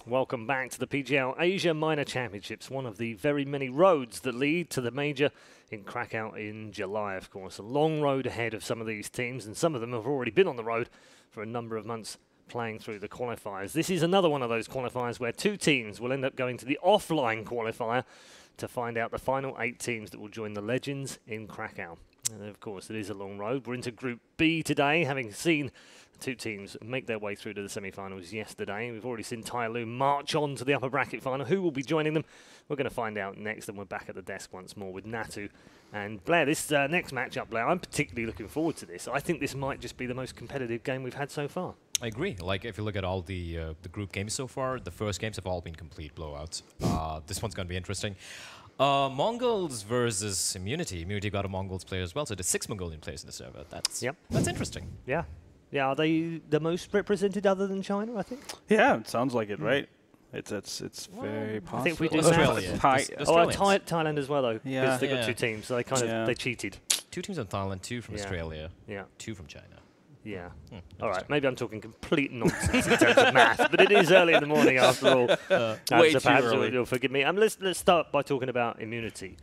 Welcome back to the PGL Asia Minor Championships, one of the very many roads that lead to the major in Krakow in July, of course. A long road ahead of some of these teams, and some of them have already been on the road for a number of months playing through the qualifiers. This is another one of those qualifiers where two teams will end up going to the offline qualifier to find out the final 8 teams that will join the Legends in Krakow. And of course, it is a long road. We're into Group B today, having seen 2 teams make their way through to the semi-finals yesterday. We've already seen Tyloo march on to the upper bracket final. Who will be joining them? We're going to find out next, and we're back at the desk once more with Natu and Blair. This next matchup, Blair, I'm particularly looking forward to this. I think this might just be the most competitive game we've had so far. I agree. Like, if you look at all the group games so far, the first games have all been complete blowouts. This one's going to be interesting. Mongolz versus Immunity. Immunity got a Mongolz player as well, so there's 6 Mongolian players in the server. That's interesting. Yeah. Yeah, are they the most represented other than China, I think? Yeah, it sounds like it, right? It's very possible. I think we do Australia. Thailand as well, though, because Yeah. they've got 2 teams, so they kind of they cheated. 2 teams from Thailand, 2 from Australia, 2 from China. Yeah. All right, maybe I'm talking complete nonsense in terms of math, but it is early in the morning after all. Way so too perhaps early. you'll forgive me. Let's start by talking about Immunity.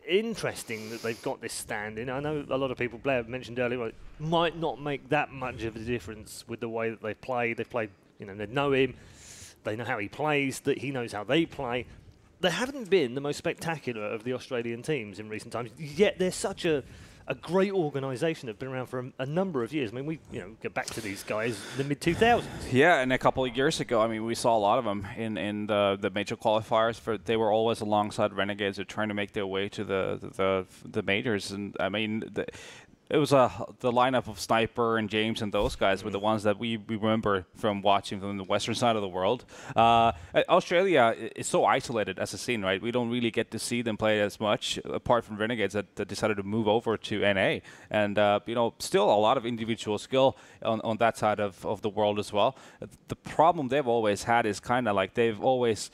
Interesting that they've got this stand in. I know a lot of people, Blair mentioned earlier, it might not make that much of a difference with the way that they play. They've played, they know him, they know how he plays, that he knows how they play. They haven't been the most spectacular of the Australian teams in recent times, yet they're such a great organisation that have been around for a number of years. I mean, we get back to these guys in the mid-2000s. Yeah, and a couple of years ago, I mean, we saw a lot of them in the major qualifiers. They were always alongside Renegades. They're trying to make their way to the majors. And I mean, it was the lineup of Sniper and James and those guys were the ones that we remember from watching from the western side of the world. Australia is so isolated as a scene, right? We don't really get to see them play as much, apart from Renegades that decided to move over to NA. And, still a lot of individual skill on that side of the world as well. The problem they've always had is kind of like they've always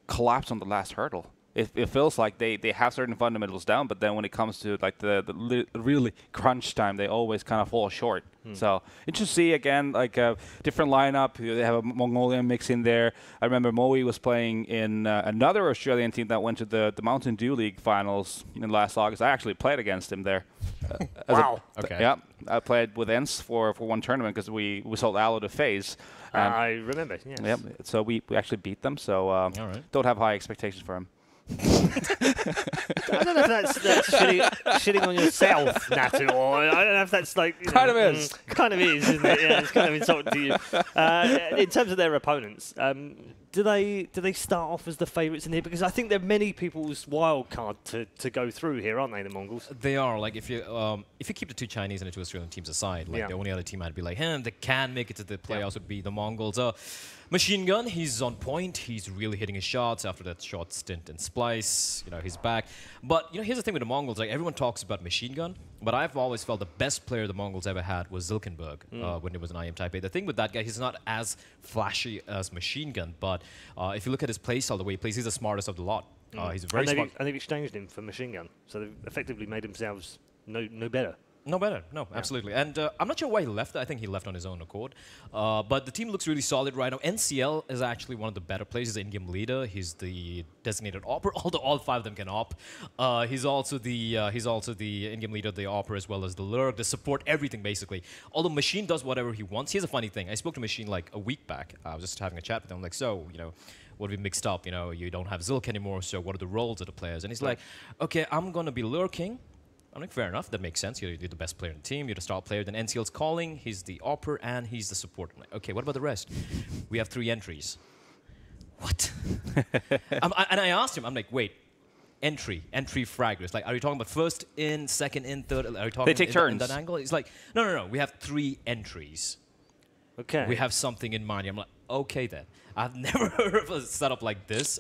collapsed on the last hurdle. It feels like they have certain fundamentals down, but then when it comes to like the really crunch time, they always kind of fall short. So interesting to see again, like a different lineup. They have a Mongolian mix in there. I remember Moe was playing in another Australian team that went to the Mountain Dew League finals in last August. I actually played against him there. Wow. Okay. Yeah, I played with ENS for one tournament because we sold Aloe to FaZe. I remember, yes. Yep. So we actually beat them. So don't have high expectations for him. I don't know if that's shitting on yourself, Natu, or I don't know if that's like... Kind of is. Kind of is, isn't it? Yeah, it's kind of insulting to you. In terms of their opponents, do they start off as the favourites in here? Because I think they're many people's wild card to go through here, aren't they, the Mongols? They are. Like, if you keep the 2 Chinese and the 2 Australian teams aside, like the only other team I'd be like, they can make it to the playoffs would be the Mongols. Machine Gun, he's on point. He's really hitting his shots after that short stint in Splice. He's back. But, here's the thing with the Mongols. Like, everyone talks about Machine Gun, but I've always felt the best player the Mongols ever had was Zilkenberg when it was an IM Taipei. The thing with that guy, he's not as flashy as Machine Gun, but if you look at his playstyle, the way he plays, he's the smartest of the lot. He's very smart. And they've exchanged him for Machine Gun, so they've effectively made themselves no better. No better. No, absolutely. And I'm not sure why he left. I think he left on his own accord. But the team looks really solid right now. NCL is actually one of the better players. He's the in-game leader. He's the designated opper, although all 5 of them can op. He's also the in-game leader, the opper, as well as the lurk, the support, everything basically. Although Machine does whatever he wants. Here's a funny thing. I spoke to Machine like a week back. I was just having a chat with him. I'm like, so, what have we mixed up? You don't have Zilk anymore, so what are the roles of the players? And he's like, okay, I'm going to be lurking. I'm like, fair enough, that makes sense. You're the best player in the team, you're the star player. Then NCL's calling, he's the opper, and he's the support. I'm like, okay, what about the rest? We have 3 entries. What? And I asked him, I'm like, wait, entry fraggers. Like, are you talking about first in, second in, third? Are you talking they take turns. In that angle? He's like, no, we have 3 entries. Okay. We have something in mind. I'm like, okay then. I've never heard of a setup like this.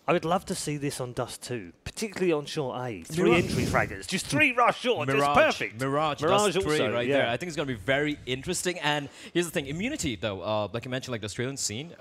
I would love to see this on Dust 2, particularly on Short A. 3 entry fraggers, just 3 rush short, just perfect. Mirage Dust also, 3 right there. I think it's going to be very interesting. And here's the thing, Immunity, though, like you mentioned, like the Australian scene,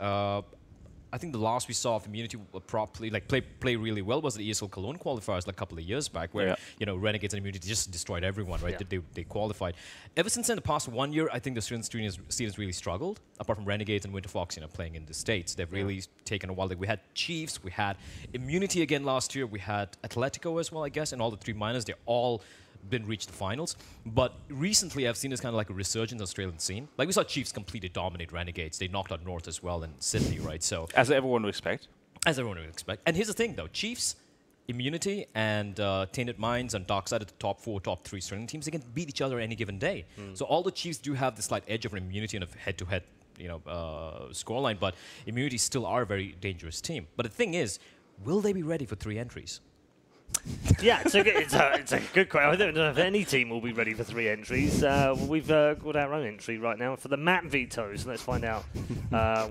I think the last we saw of Immunity properly, like play really well, was the ESL Cologne qualifiers like a couple of years back, where Renegades and Immunity just destroyed everyone, right? They qualified. Ever since in the past 1 year, I think the Australian scene has really struggled. Apart from Renegades and Winter Fox, playing in the States, they've really taken a while. Like we had Chiefs, we had Immunity again last year, we had Atletico as well, I guess, and all the three minors. They all been reached the finals, but recently I've seen this kind of like a resurgence in the Australian scene. Like we saw Chiefs completely dominate Renegades. They knocked out North as well in Sydney, right? So as everyone would expect. As everyone would expect. And here's the thing, though: Chiefs, Immunity, and Tainted Minds and Darkside are the top 4, top 3 Australian teams. They can beat each other any given day. So all the Chiefs do have this slight edge of an Immunity and a head-to-head, scoreline, but Immunity still are a very dangerous team. But the thing is, will they be ready for 3 entries? Yeah, it's a good question. I don't know if any team will be ready for 3 entries. We've got our own entry right now for the map vetoes. Let's find out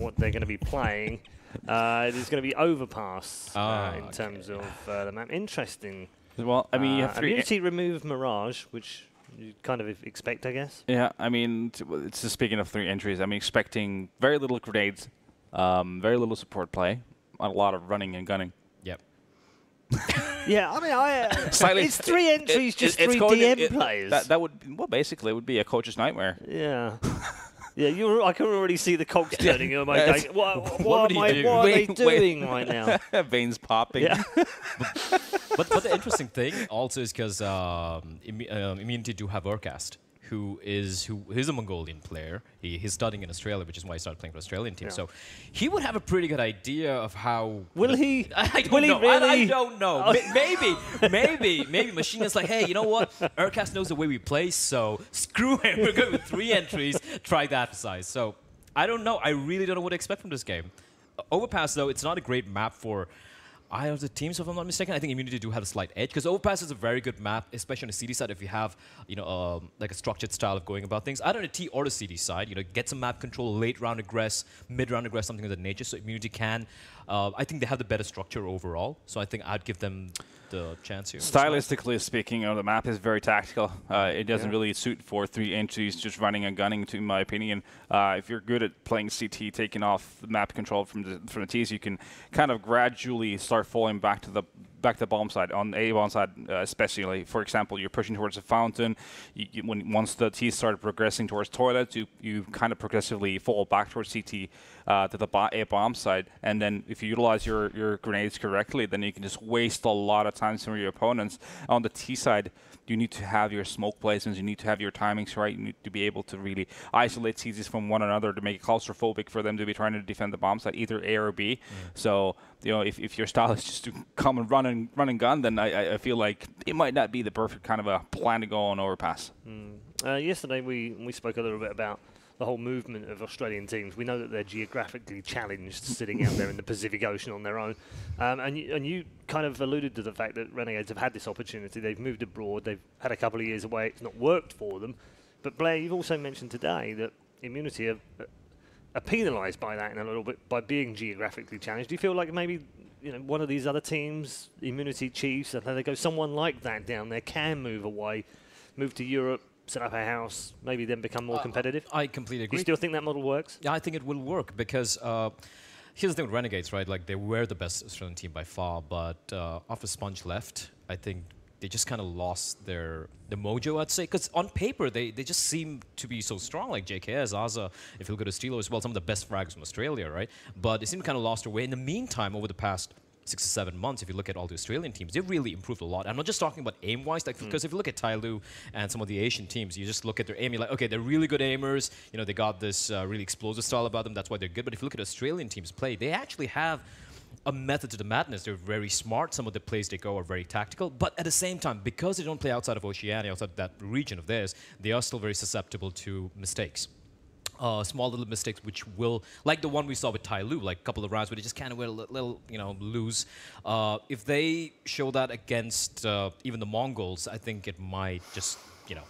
what they're going to be playing. It is going to be Overpass in terms of the map. Interesting. Well, I mean, you have 3... Immunity remove Mirage, which you kind of expect, I guess. Yeah, I mean, it's just speaking of 3 entries, I'm expecting very little grenades, very little support play, a lot of running and gunning. Yep. Yeah, I mean, it's 3 entries, just 3 DM players. That would, well, basically, it would be a coach's nightmare. Yeah. Yeah, I can already see the cogs turning. Am I going, what are they doing right now? Veins popping. Yeah. but the interesting thing also is because Immunity do have Urcast, who is a Mongolian player. He's studying in Australia, which is why he started playing for the Australian team. Yeah. So he would have a pretty good idea of how... Will he? I don't know. Really? I don't know. Maybe. Machine is like, hey, you know what? Urcast knows the way we play, so screw him. We're going with 3 entries. Try that size. So I don't know. I really don't know what to expect from this game. Overpass, though, it's not a great map for... either of the teams, if I'm not mistaken. I think Immunity do have a slight edge because Overpass is a very good map, especially on the CD side. If you have, like a structured style of going about things, either on the T or the CD side, get some map control, late round aggress, mid round aggress, something of that nature. So Immunity can. I think they have the better structure overall. So I think I'd give them the chance here. Stylistically speaking, the map is very tactical. It doesn't really suit for 3 entries, just running and gunning, in my opinion. If you're good at playing CT, taking off the map control from the Ts, you can kind of gradually start falling back to the bomb side, on A bomb side especially. For example, you're pushing towards a fountain. Once the T started progressing towards toilets, you kind of progressively fall back towards CT to the A bomb side. And then if you utilize your grenades correctly, then you can just waste a lot of time from your opponents. On the T side, you need to have your smoke placements, you need to have your timings right, you need to be able to really isolate CTs from one another to make it claustrophobic for them to be trying to defend the bomb site, either A or B. So, if your style is just to come and run and gun, then I feel like it might not be the perfect kind of a plan to go on Overpass. Yesterday we spoke a little bit about the whole movement of Australian teams. We know that they're geographically challenged, sitting out there in the Pacific Ocean on their own. And you kind of alluded to the fact that Renegades have had this opportunity. They've moved abroad. They've had a couple of years away. It's not worked for them. But Blair, you've also mentioned today that Immunity are penalised by that in a little bit by being geographically challenged. Do you feel like maybe one of these other teams, Immunity, Chiefs, if they go someone like that down there, can move away, move to Europe, set up a house, maybe then become more competitive? I completely agree. Do you still think that model works? Yeah, I think it will work because here's the thing with Renegades, right? Like, they were the best Australian team by far, but after Sponge left, I think they just kind of lost the mojo, I'd say. Because on paper, they just seem to be so strong, like JKS, Aza, if you look at Estilo as well, some of the best frags from Australia, right? But they seem to kind of lost their way. In the meantime, over the past 6 to 7 months, if you look at all the Australian teams, they've really improved a lot. I'm not just talking about aim-wise, because if you look at Tyloo and some of the Asian teams, you just look at their aim, you're like, okay, they're really good aimers. They got this really explosive style about them. That's why they're good. But if you look at Australian teams play, they actually have a method to the madness. They're very smart. Some of the plays they go are very tactical. But at the same time, because they don't play outside of Oceania, outside of that region of theirs, they are still very susceptible to mistakes. Small little mistakes which will, like the one we saw with Tyloo, like a couple of rounds where they just kind of went a little, loose. If they show that against even the Mongolz, I think it might just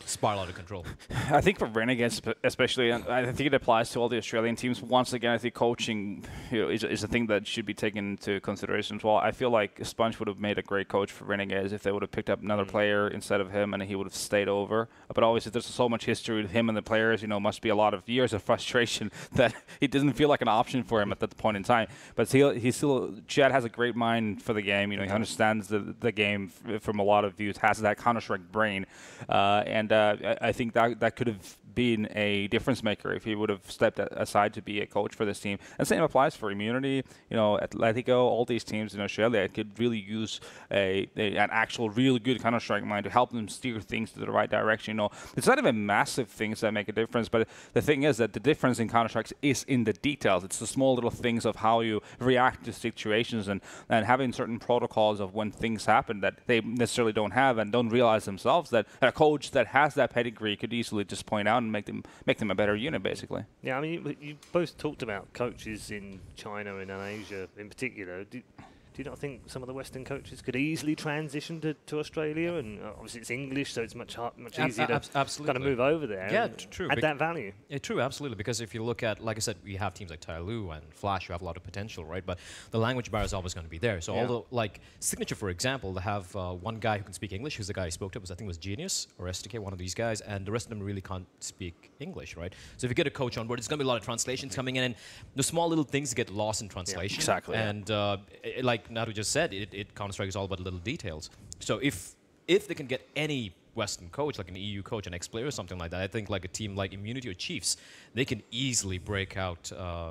spiral out of control. I think for Renegades especially, and I think it applies to all the Australian teams. Once again, I think coaching is a thing that should be taken into consideration as well. I feel like Sponge would have made a great coach for Renegades if they would have picked up another player instead of him, and he would have stayed over. But obviously, there's so much history with him and the players. Must be a lot of years of frustration that it doesn't feel like an option for him at that point in time. But Chad has a great mind for the game. He understands the game from a lot of views. Has that Counter-Strike brain. And I think that could have been a difference maker if he would have stepped aside to be a coach for this team. And same applies for Immunity, Atletico, all these teams in Australia could really use an actual really good Counter-Strike mind to help them steer things to the right direction. It's not even massive things that make a difference, but the thing is that the difference in Counter-Strike is in the details. It's the small little things of how you react to situations and having certain protocols of when things happen that they necessarily don't have and don't realize themselves that a coach that has that pedigree could easily just point out and make them a better unit, basically. Yeah, I mean, you both talked about coaches in China and in Asia in particular. Do you not think some of the Western coaches could easily transition to Australia? And obviously it's English, so it's much easier to kind of move over there. Yeah, true. Add that value. Yeah, true, absolutely. Because if you look at, like I said, we have teams like Tyloo and Flash who have a lot of potential, right? But the language barrier is always going to be there. So although, like Signature, for example, they have one guy who can speak English, who's the guy I spoke to, I think it was Genius or STK, one of these guys, and the rest of them really can't speak English, right? So if you get a coach on board, it's going to be a lot of translations coming in, and the small little things get lost in translation. Yeah, exactly. And like Natu just said, Counter-Strike is all about little details. So if they can get any Western coach, like an EU coach, an ex-player or something like that, I think like a team like Immunity or Chiefs, they can easily break out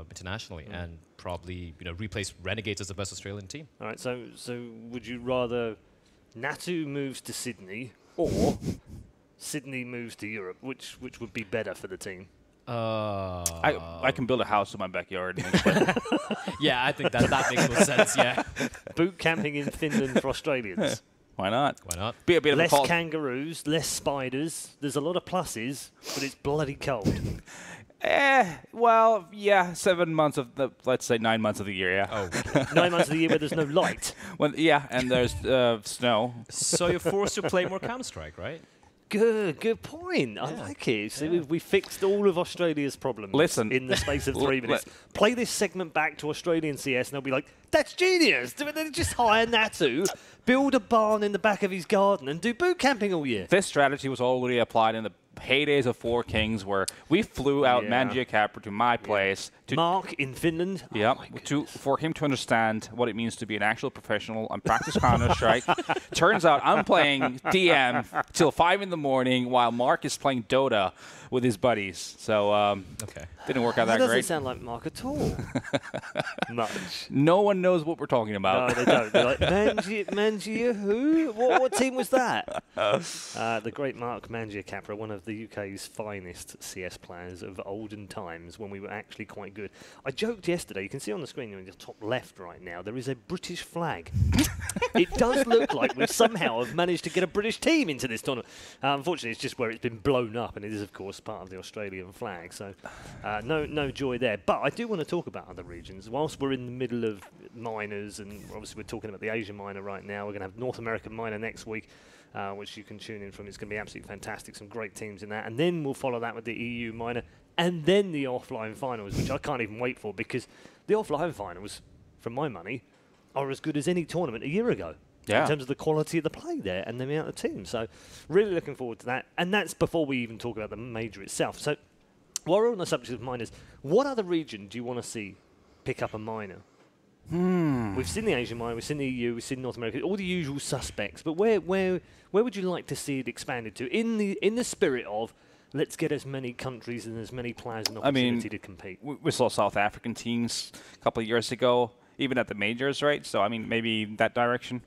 internationally and probably replace Renegades as the best Australian team. All right, so would you rather Natu moves to Sydney or Sydney moves to Europe? Which would be better for the team? I can build a house in my backyard. Yeah, I think that makes more sense, yeah. Boot camping in Finland for Australians. Why not? Why not? Be a bit less of a kangaroos, less spiders. There's a lot of pluses, but it's bloody cold. Well, yeah, 7 months of let's say 9 months of the year, yeah. Oh. 9 months of the year where there's no light. Well, yeah, and there's snow. So you're forced to play more Counter-Strike, right? Good point. I like it. So we fixed all of Australia's problems in the space of 3 minutes. Play this segment back to Australian CS and they'll be like, that's genius. They just hire Natu, build a barn in the back of his garden and do boot camping all year. This strategy was already applied in the heydays of Four Kings where we flew out Mangia Capra to my place. To Mark in Finland. Yep. For him to understand what it means to be an actual professional and practice Counter-Strike. Turns out I'm playing DM till 5 in the morning while Mark is playing Dota with his buddies. So didn't work out that great. That doesn't sound like Mark at all. Much. No one knows what we're talking about. No, they don't. They're like, Mangia who? What team was that? The great Mark Mangia Capra, one of the UK's finest CS players of olden times when we were actually quite good. I joked yesterday, you can see on the screen in the top left right now, there is a British flag. It does look like we somehow have managed to get a British team into this tournament. Unfortunately, it's just where it's been blown up, and it is, of course, part of the Australian flag. So no joy there. But I do want to talk about other regions. Whilst we're in the middle of minors, and obviously we're talking about the Asian minor right now, we're going to have North American minor next week, which you can tune in from. It's going to be absolutely fantastic. Some great teams in that. And then we'll follow that with the EU minor and then the offline finals, which I can't even wait for because the offline finals, for my money, are as good as any tournament a year ago. In terms of the quality of the play there and the amount of teams. So really looking forward to that. And that's before we even talk about the major itself. So while we're on the subject of minors, what other region do you want to see pick up a minor? We've seen the Asian minor, we've seen the EU, we've seen North America, all the usual suspects. But where would you like to see it expanded to? In the spirit of let's get as many countries and as many players an opportunity to compete. We saw South African teams a couple of years ago, even at the majors, right? So, I mean, maybe that direction.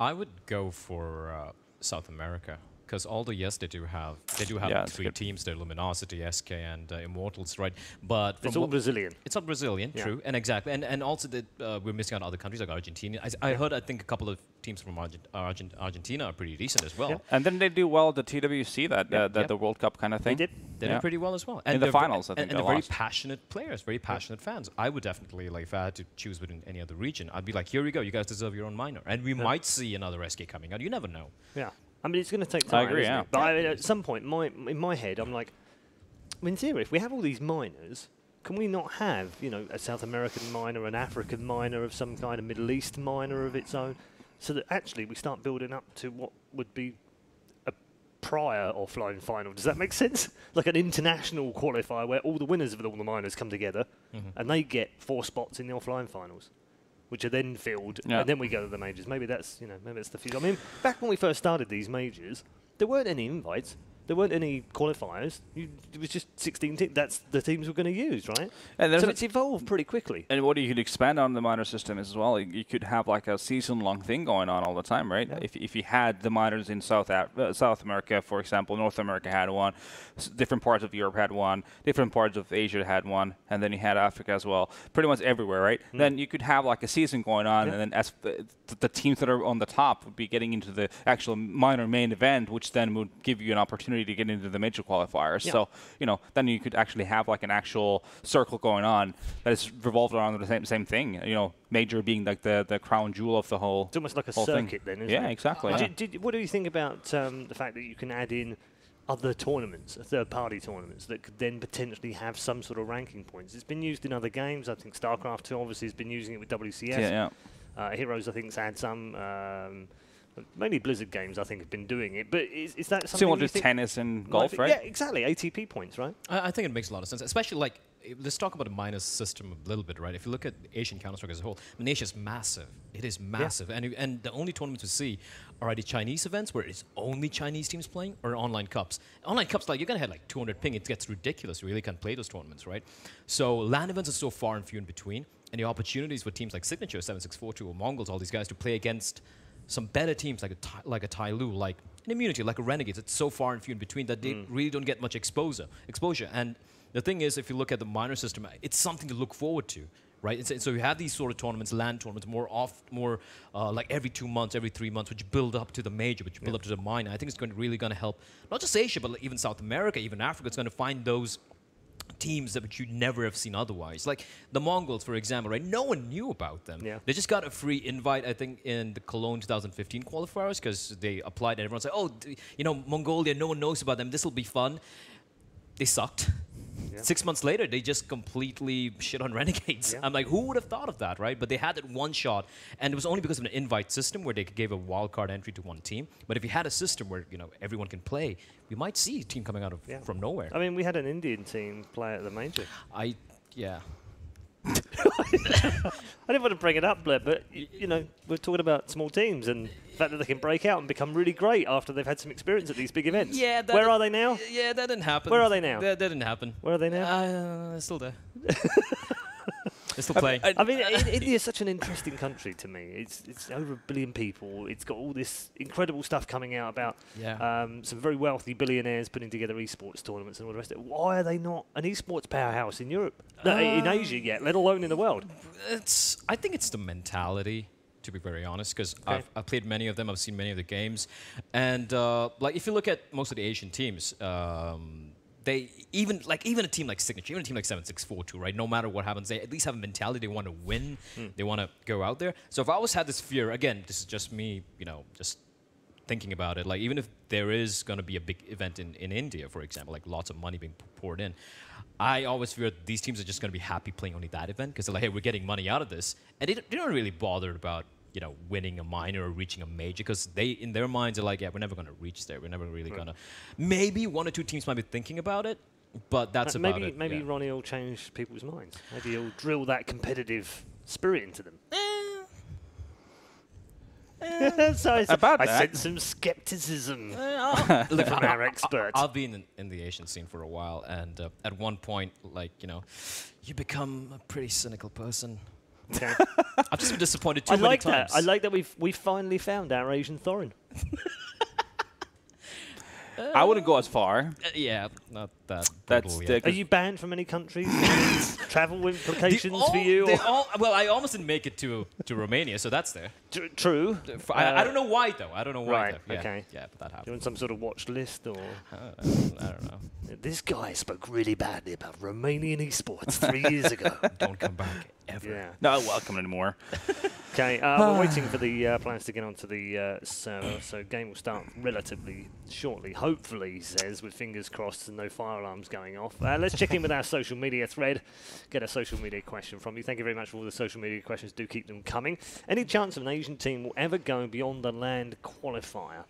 I would go for South America because although yes, they do have 3 teams: they're Luminosity, SK, and Immortals, right? But it's all Brazilian. It's all Brazilian, true, and exactly, and also that we're missing out other countries like Argentina. I heard I think a couple of teams from Argentina are pretty decent as well. Yeah. And then they do well at the TWC, the World Cup kind of thing. They did pretty well as well. And in the finals, I think. And they're very passionate players, very passionate fans. I would definitely, like, if I had to choose within any other region, I'd be like, here we go, you guys deserve your own minor. And we might see another SK coming out. You never know. Yeah. I mean, it's going to take time. I agree, isn't yeah. it? But I mean, at some point, in my head, I'm like, I mean, in theory, if we have all these minors, can we not have, you know, a South American minor, an African minor of some kind, a Middle East minor of its own, so that actually we start building up to what would be a prior offline final? Does that make sense? Like an international qualifier where all the winners of all the minors come together and they get 4 spots in the offline finals, which are then filled, and then we go to the majors. Maybe that's, you know, maybe that's the future. I mean, back when we first started these majors, there weren't any invites. There weren't any qualifiers. It was just 16 teams. That's the teams we're going to use, right? And so it's evolved pretty quickly. And what you could expand on the minor system as well. You could have like a season-long thing going on all the time, right? Yeah. If you had the minors in South America, for example, North America had one, different parts of Europe had one, different parts of Asia had one, and then you had Africa as well. Pretty much everywhere, right? Then you could have like a season going on, and then as the teams that are on the top would be getting into the actual minor main event, which then would give you an opportunity to get into the major qualifiers. So, you know, then you could actually have like an actual circle going on that is revolved around the same thing. You know, major being like the crown jewel of the whole. It's almost like a whole circuit thing. then, isn't it? Yeah, exactly. What do you think about the fact that you can add in other tournaments, third-party tournaments, that could then potentially have some sort of ranking points? It's been used in other games. I think StarCraft 2 obviously has been using it with WCS. Heroes, I think, has had some. Mainly Blizzard games, I think, have been doing it. But is that something similar you to think tennis and golf, right? Yeah, exactly. ATP points, right? I think it makes a lot of sense, especially like, let's talk about the minus system a little bit, right? If you look at Asian Counter-Strike as a whole, I mean, Asia is massive. It is massive. And the only tournaments we see are either Chinese events where it's only Chinese teams playing, or online cups. Online cups, like, you're going to have like 200 ping. It gets ridiculous. You really can't play those tournaments, right? So LAN events are so far and few in between. And the opportunities for teams like Signature, 7642, or Mongolz, all these guys to play against some better teams like a Tai Lu, like an Immunity, like a Renegades, it's so far and few in between that they really don't get much exposure. And the thing is, if you look at the minor system, it's something to look forward to, right? So you have these sort of tournaments, LAN tournaments, more like every 2 months, every 3 months, which build up to the major, which build up to the minor. I think it's really going to help not just Asia, but like even South America, even Africa. It's going to find those teams that you'd never have seen otherwise. Like the Mongolz, for example, right? No one knew about them. Yeah. They just got a free invite, I think, in the Cologne 2015 qualifiers because they applied and everyone said, oh, you know, Mongolia, no one knows about them. This will be fun. They sucked. Yeah. 6 months later, they just completely shit on Renegades. Yeah. I'm like, who would have thought of that, right? But they had that one shot, and it was only because of an invite system where they gave a wildcard entry to one team. But if you had a system where, you know, everyone can play, we might see a team coming out of from nowhere. I mean, we had an Indian team play at the major. Yeah. I didn't want to bring it up, Blair, but you know, we're talking about small teams and the fact that they can break out and become really great after they've had some experience at these big events. Yeah. Where are they now? Yeah, that didn't happen. Where are they now? That didn't happen. Where are they now? They're still there. They're still playing. I mean, India is such an interesting country to me. It's over 1 billion people. It's got all this incredible stuff coming out about some very wealthy billionaires putting together esports tournaments and all the rest of it. Why are they not an esports powerhouse in Europe, in Asia yet, let alone in the world? I think it's the mentality, to be very honest, because I've played many of them. I've seen many of the games. And like if you look at most of the Asian teams, they even a team like Signature, even a team like 7642, right? No matter what happens, they at least have a mentality. They want to win. They want to go out there. So if I always had this fear, again, this is just me, you know, just thinking about it. Like even if there is going to be a big event in India, for example, like lots of money being poured in, I always fear these teams are just going to be happy playing only that event because they're like, hey, we're getting money out of this, and they're not really bothered about, you know, winning a minor or reaching a major because they, in their minds, are like, yeah, we're never going to reach there. We're never really going to. Maybe 1 or 2 teams might be thinking about it, but that's about it. Maybe Ronnie will change people's minds. Maybe he'll drill that competitive spirit into them. So I sense some skepticism from our expert. I've been in the Asian scene for a while, and at one point, like, you know, you become a pretty cynical person. Okay. I've just been disappointed too many times. I like that we've finally found our Asian Thorin. I wouldn't go as far. Yeah, not that. Are you banned from any countries? Travel implications for you? Well, I almost didn't make it to Romania, so that's there. True. I don't know why, though. I don't know why, right, though. Yeah, okay. Yeah, but that happened. You're on some sort of watch list, or? I don't know. This guy spoke really badly about Romanian esports 3 years ago. Don't come back ever. Yeah. Not welcome anymore. Okay, we're waiting for the players to get onto the server, so game will start relatively shortly, hopefully, he says, with fingers crossed and no fire alarms going off. Let's check in with our social media thread, get a social media question from you. Thank you very much for all the social media questions. Do keep them coming. Any chance of an Asian team will ever go beyond the land qualifier?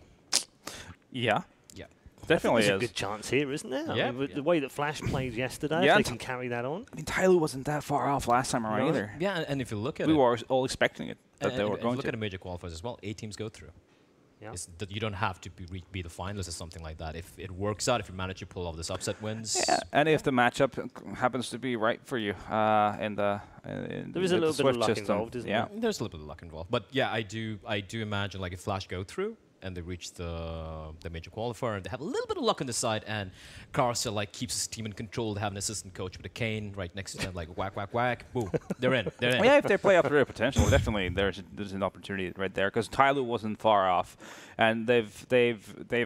Yeah. Yeah. Definitely There's is. a good chance here, isn't there? Yeah, I mean, with yeah. the way that Flash played yesterday, Yeah, if they can carry that on. I mean, Tyloo wasn't that far off last time around No. either. Yeah, and if you look at We it, were all expecting it, that they and were if going you look to. at the major qualifiers as well, 8 teams go through. Yeah. It's that you don't have to be the finalists or something like that. If it works out, if you manage to pull off this upset wins. Yeah, and if the matchup happens to be right for you in the There is a little bit of luck involved, isn't yeah. there? There's a little bit of luck involved, but yeah, I do imagine like if Flash go through and they reach the major qualifier and they have a little bit of luck on the side and Carsa like keeps his team in control. They have an assistant coach with a cane right next to them, like whack whack whack, boom, they're in. Yeah, if they play up to their potential, definitely there's an opportunity right there because Tyloo wasn't far off, and they've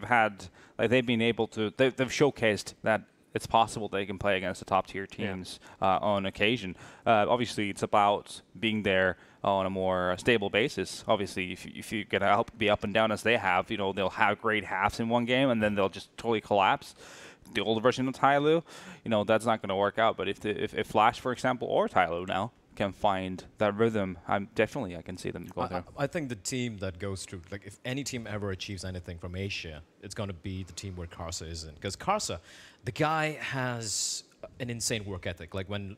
had like they've been able to they've showcased that it's possible they can play against the top tier teams on occasion. Obviously, it's about being there on a more stable basis. Obviously, if you get be up and down as they have, you know, they'll have great halves in one game and then they'll just totally collapse. The older version of Tyloo, you know, that's not going to work out. But if Flash, for example, or Tyloo now can find that rhythm, I can see them go there. I think the team that goes through, like if any team ever achieves anything from Asia, it's going to be the team where Karsa is in. Because Karsa, the guy has an insane work ethic. Like when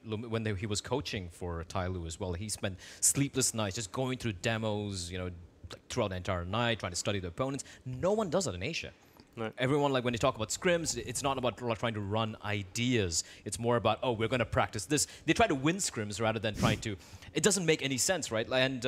he was coaching for Tyloo as well, he spent sleepless nights just going through demos, you know, like throughout the entire night, trying to study the opponents. No one does that in Asia. No. Everyone, like when you talk about scrims, it's not about trying to run ideas. It's more about, oh, we're going to practice this. They try to win scrims rather than trying to. It doesn't make any sense, right? And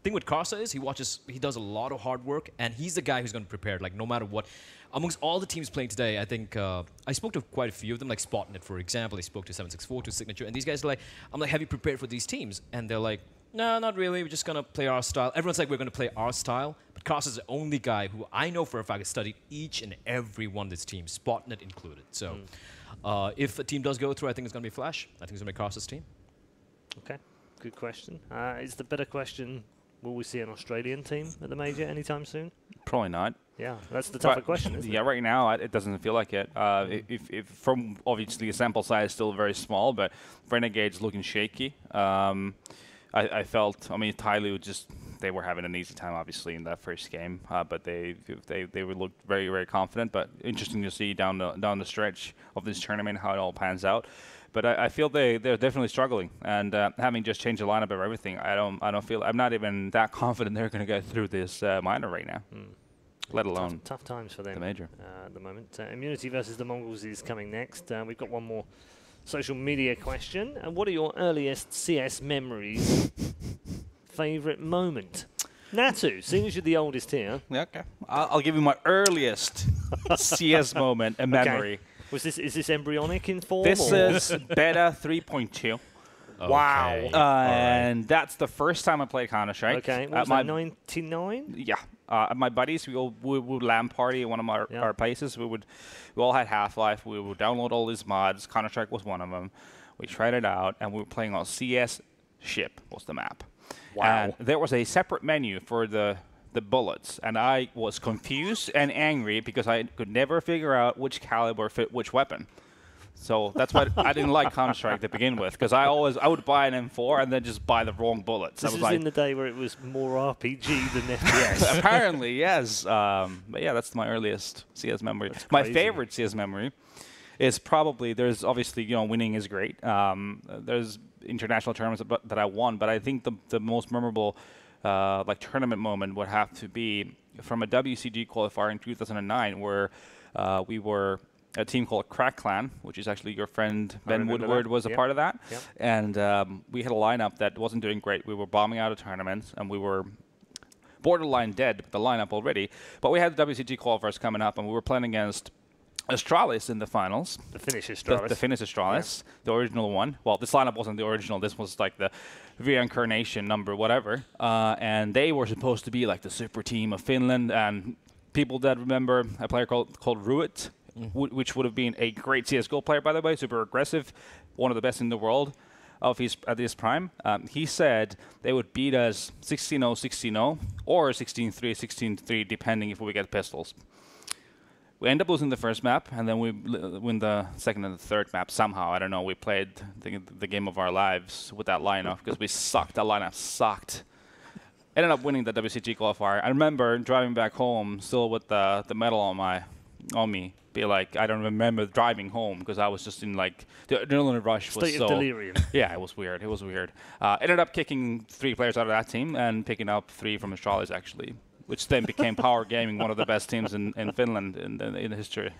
thing with Karsa is he does a lot of hard work, and he's the guy who's going to prepare. Like no matter what, amongst all the teams playing today, I think I spoke to quite a few of them, like Spotnet, for example. I spoke to 764, to Signature, and these guys are like, I'm like, have you prepared for these teams? And they're like, no, not really. We're just going to play our style. Everyone's like, we're going to play our style. But Karsa's the only guy who I know for a fact has studied each and every one of these teams, Spotnet included. So if a team does go through, I think it's going to be Flash. I think it's going to be Karsa's team. Okay, good question. Is the better question, will we see an Australian team at the major anytime soon? Probably not. Yeah, that's the tougher question, isn't it? Right now it doesn't feel like it. If from obviously the sample size is still very small, but Renegade's looking shaky. I felt, I mean, Tyloo they were having an easy time obviously in that first game, but they looked very, very confident. But interesting to see down the stretch of this tournament how it all pans out. But I feel they're definitely struggling, and having just changed the lineup of everything, I'm not even that confident they're going to get through this minor right now. Let alone tough times for them the major at the moment. Immunity versus the Mongols is coming next. We've got one more social media question. What are your earliest CS memories? Favorite moment? Natu, seeing as you're the oldest here. Yeah, okay. I'll give you my earliest CS moment and memory. Okay. Is this embryonic in form? This is beta 3.2. Wow. Okay. And that's the first time I played Counter-Strike. Okay, what was that, 99? Yeah. My buddies, we would LAN party at one of our places. We all had Half-Life. We would download all these mods. Counter-Strike was one of them. We tried it out, and we were playing on CS Ship was the map. Wow. And there was a separate menu for the bullets, and I was confused and angry because I could never figure out which caliber fit which weapon. So that's why I didn't like Counter-Strike to begin with, because I would buy an M4 and then just buy the wrong bullets. This was in the day where it was more RPG than FPS. Apparently, yes. But yeah, that's my earliest CS memory. My favorite CS memory is probably, there's obviously, you know, winning is great. There's international tournaments that I won, but I think the most memorable like tournament moment would have to be from a WCG qualifier in 2009, where we were a team called Crack Clan, which is actually your friend Ben Woodward was a part of that. Yep. And we had a lineup that wasn't doing great. We were bombing out of tournaments, and we were borderline dead with the lineup already. But we had the WCG qualifiers coming up, and we were playing against Astralis in the finals. The Finnish Astralis. The Finnish Astralis, the original one. Well, this lineup wasn't the original. This was like the reincarnation number, whatever. And they were supposed to be like the super team of Finland. And people that remember a player called Ruit, which would have been a great CSGO player, by the way, super aggressive, one of the best in the world. of his at his prime, he said they would beat us 16-0, 16-0, or 16-3, 16-3, depending if we get pistols. We end up losing the first map, and then we win the second and the third map somehow. I don't know. We played the game of our lives with that lineup because we sucked. That lineup sucked. Ended up winning the WCG qualifier. I remember driving back home still with the medal on me. Be like, I don't remember driving home because I was just in like the adrenaline rush was State of delirium. Yeah, it was weird. It was weird. Ended up kicking 3 players out of that team and picking up 3 from Astralis actually, which then became Power Gaming, one of the best teams in Finland in history.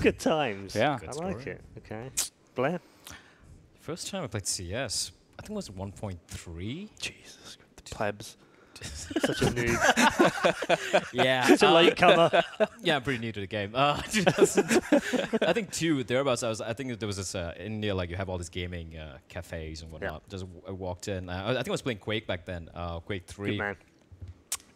Good times. Yeah. I like it. Okay. Blair? First time I played CS, I think it was 1.3. Jesus, the plebs. Such a noob. Yeah. Such a latecomer. Yeah, I'm pretty new to the game. I think 2 thereabouts. I think there was this in India, like you have all these gaming cafes and whatnot. Yeah. Just I walked in. I think I was playing Quake back then. Quake 3. Good man.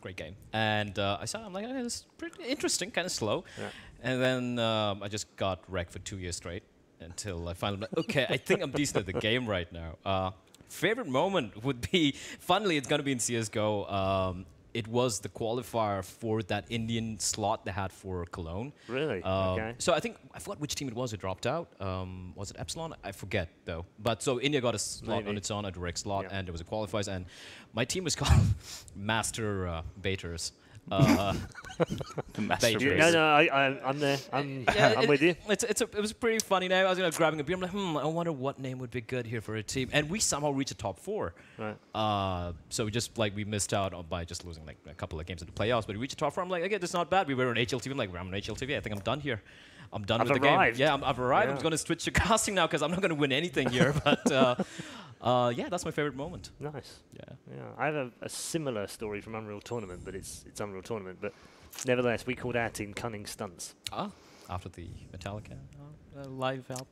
Great game. And I saw, I'm like, oh, this is pretty interesting, kind of slow. Yeah. And then I just got wrecked for 2 years straight until I finally, like, okay, I think I'm decent at the game right now. Favorite moment would be, funnily, it's going to be in CSGO. It was the qualifier for that Indian slot they had for Cologne. Really? Okay. So I forgot which team it was who dropped out. Was it Epsilon? I forget though. But so India got a slot on its own, a direct slot, and there was a qualifiers. And my team was called Master Baiters. The master Baiters. No, I'm there. I'm with you. It was pretty funny. Now I was grabbing a beer. I'm like, I wonder what name would be good here for a team. And we somehow reached the top 4. Right. So we missed out by just losing like a couple of games in the playoffs. But we reached the top 4. I'm like, okay, that's not bad. We were on HLTV. I'm like, I'm on HLTV. I think I'm done here. I'm done with the game. Yeah, I've arrived. Yeah. I'm going to switch to casting now because I'm not going to win anything here. But yeah, that's my favorite moment. Nice. Yeah. I have a similar story from Unreal Tournament, but it's Unreal Tournament. But nevertheless, we called our team Cunning Stunts. After the Metallica live album.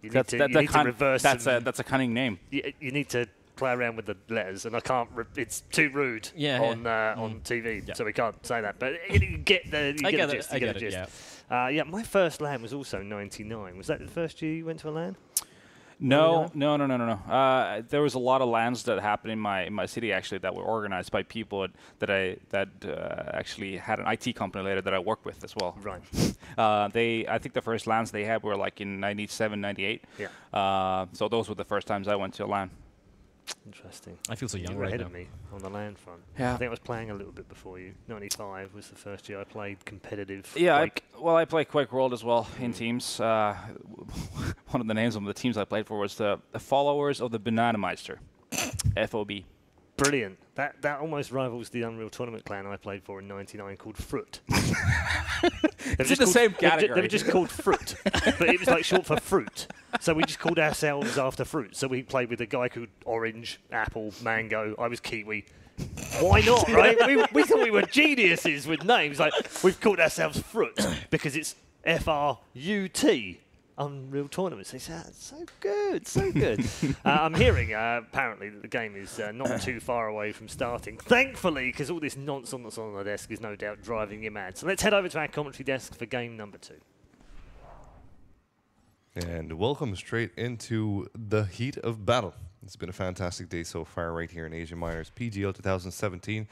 You need to reverse. That's a cunning name. You need to play around with the letters, and I can't. It's too rude on TV, so we can't say that. But you get the gist. I get it. Yeah, my first LAN was also '99. Was that the first year you went to a LAN? No. There was a lot of LANs that happened in my city actually that were organized by people that actually had an IT company later that I worked with as well. Right. I think the first LANs they had were like in '97, '98. Yeah. So those were the first times I went to a LAN. Interesting. I feel so young you were right ahead now. of me on the LAN front. Yeah. I think I was playing a little bit before you. '95 was the first year I played competitive. Yeah, Quake. I played Quake World as well in teams. One of the names of the teams I played for was the Followers of the Banana Meister, FOB. Brilliant. That almost rivals the Unreal Tournament clan I played for in '99 called Fruit. It's in the same category. They were just called Fruit, but it was like short for fruit. So we just called ourselves after fruit. So we played with a guy called Orange, Apple, Mango. I was Kiwi. Why not, right? we thought we were geniuses with names. Like, we've called ourselves Fruit because it's FRUT. Unreal Tournaments. They say, so good, so good. I'm hearing, apparently, that the game is not too far away from starting. Thankfully, because all this nonsense on the desk is no doubt driving you mad. So let's head over to our commentary desk for game number 2. And welcome straight into the heat of battle. It's been a fantastic day so far right here in Asia Minors PGL 2017.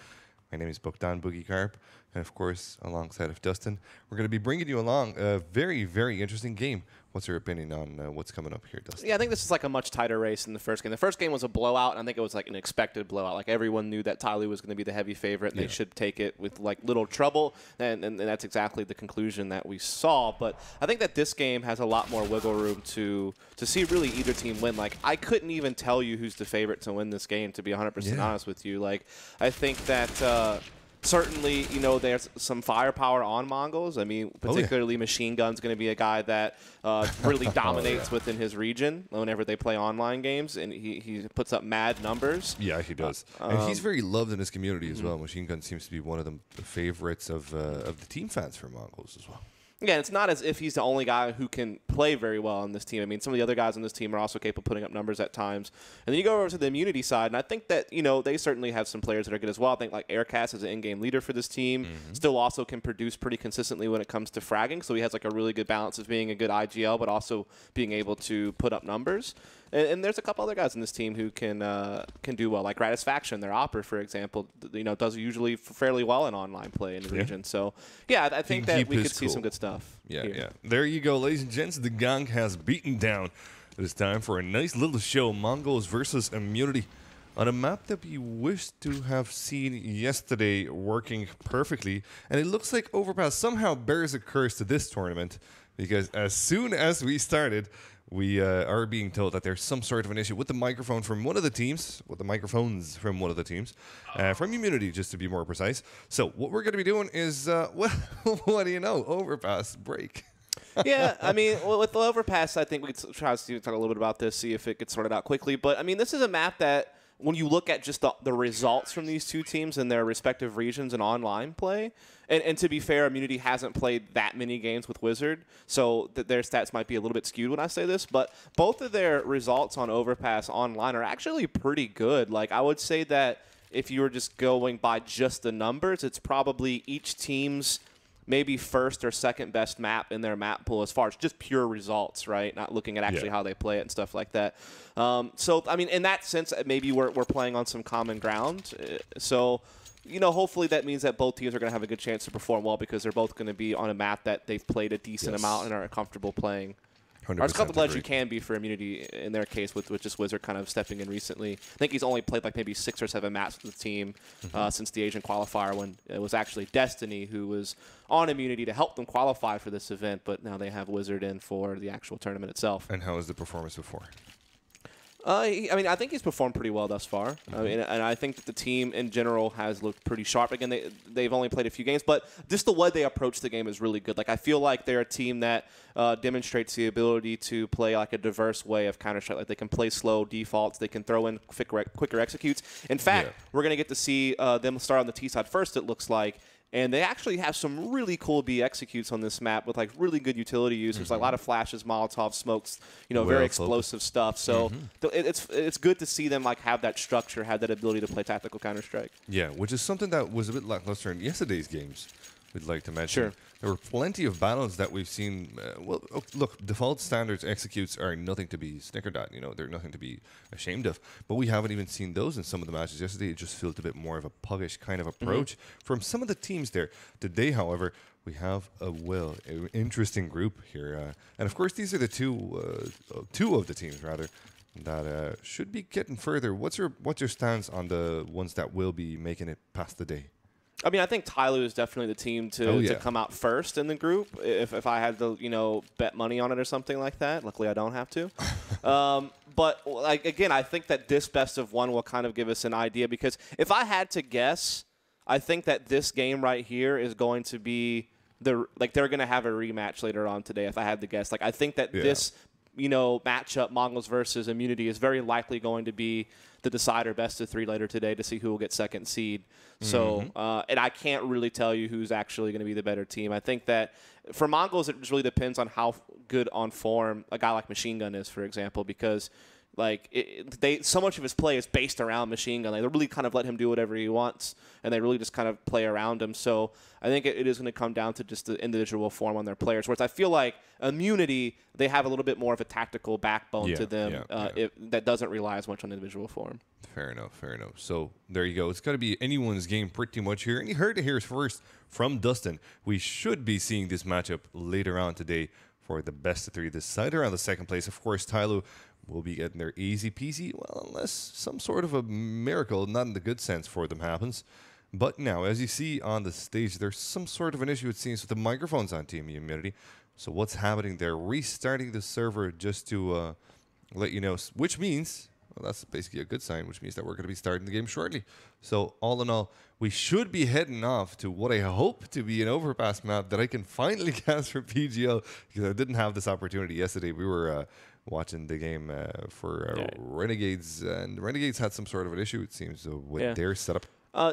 My name is Bogdan Boogie Carp, and of course, alongside of Dustin, we're going to be bringing you along a very, very interesting game. What's your opinion on what's coming up here, Dustin? Yeah, I think this is like a much tighter race than the first game. The first game was a blowout, and I think it was like an expected blowout. Like everyone knew that Tyloo was going to be the heavy favorite, and they should take it with like little trouble, and that's exactly the conclusion that we saw. But I think that this game has a lot more wiggle room to see really either team win. Like I couldn't even tell you who's the favorite to win this game, to be 100% honest with you. Like I think that. Certainly, you know, there's some firepower on Mongolz. I mean, particularly Machine Gun's going to be a guy that really dominates within his region whenever they play online games, and he puts up mad numbers. Yeah, he does. And he's very loved in his community as well. Machine Gun seems to be one of the favorites of the team fans for Mongolz as well. Yeah, it's not as if he's the only guy who can play very well on this team. I mean, some of the other guys on this team are also capable of putting up numbers at times. And then you go over to the immunity side, and I think that, you know, they certainly have some players that are good as well. I think like Aircast is an in-game leader for this team. Still also can produce pretty consistently when it comes to fragging. So he has like a really good balance of being a good IGL, but also being able to put up numbers. And there's a couple other guys in this team who can do well, like Gratisfaction, their opera, for example, does usually fairly well in online play in the region. So, yeah, I think that we could see some good stuff. Yeah. There you go, ladies and gents. The gong has beaten down. It is time for a nice little show, Mongolz versus Immunity, on a map that we wish to have seen yesterday working perfectly. And it looks like Overpass somehow bears a curse to this tournament, because as soon as we started, we are being told that there's some sort of an issue with the microphone from one of the teams, with the microphones from one of the teams, from Immunity, just to be more precise. So what we're going to be doing is, well, what do you know, Overpass break. Yeah, I mean, with the Overpass, I think we could try to talk a little bit about this, see if it gets sorted out quickly. But, I mean, this is a map that, when you look at just the results from these two teams in their respective regions and online play, and to be fair, Immunity hasn't played that many games with Wizard, so their stats might be a little bit skewed when I say this, but both of their results on Overpass online are actually pretty good. Like, I would say that if you were just going by just the numbers, it's probably each team's maybe first or second best map in their map pool as far as just pure results, right? Not looking at actually how they play it and stuff like that. So, I mean, in that sense, maybe we're playing on some common ground. So, hopefully that means that both teams are going to have a good chance to perform well, because they're both going to be on a map that they've played a decent amount and are comfortable playing. Or as comfortable as you can be for Immunity in their case, with just Wizard kind of stepping in recently. I think he's only played like maybe 6 or 7 maps with the team since the Asian qualifier, when it was actually Destiny who was on Immunity to help them qualify for this event, but now they have Wizard in for the actual tournament itself. And how was the performance before? I think he's performed pretty well thus far. I mean, and I think that the team in general has looked pretty sharp. Again, they've only played a few games, but just the way they approach the game is really good. Like, I feel like they're a team that demonstrates the ability to play like a diverse way of Counter-Strike. Like, they can play slow defaults. They can throw in quicker executes. In fact, we're going to get to see them start on the T side first, it looks like. And they actually have some really cool B executes on this map with like really good utility users, like a lot of flashes, Molotov, smokes, very explosive stuff. So it's good to see them like have that structure, have that ability to play tactical Counter-Strike. Yeah, which is something that was a bit lackluster in yesterday's games. We'd like to mention. Sure. There were plenty of battles that we've seen. Look, default standards executes are nothing to be snickered at. They're nothing to be ashamed of. But we haven't even seen those in some of the matches yesterday. It just felt a bit more of a puggish kind of approach from some of the teams there. Today, however, we have an interesting group here. And of course, these are the two of the teams, rather, that should be getting further. What's your stance on the ones that will be making it past the day? I mean, I think Tyloo is definitely the team to come out first in the group. If I had to, bet money on it or something like that. Luckily, I don't have to. But again, I think that this best of one will kind of give us an idea, because if I had to guess, I think that this game right here is going to be they're going to have a rematch later on today. If I had to guess, I think that this matchup, Mongolz versus Immunity, is very likely going to be the decider best of 3 later today to see who will get second seed. So, and I can't really tell you who's actually going to be the better team. I think that for Mongolz, it just really depends on how good on form a guy like Machine Gun is, for example, because so much of his play is based around Machine Gun. They really kind of let him do whatever he wants, and they really just kind of play around him. So I think it is going to come down to just the individual form on their players. Whereas I feel like Immunity, they have a little bit more of a tactical backbone to them that doesn't rely as much on individual form. Fair enough. So there you go. It's got to be anyone's game pretty much here. And you heard it here first from Dustin. We should be seeing this matchup later on today for the best of 3 decider on the second place. Of course, Tyloo will be getting their easy peasy, well, unless some sort of a miracle, not in the good sense, for them happens. But now, as you see on the stage, there's some sort of an issue, it seems, with the microphones on Team Immunity. So what's happening? They're restarting the server just to let you know, which means, well, that's basically a good sign, which means that we're going to be starting the game shortly. So all in all, we should be heading off to what I hope to be an overpass map that I can finally cast for PGL, because I didn't have this opportunity yesterday. We were watching the game for Renegades, and Renegades had some sort of an issue, it seems, with their setup.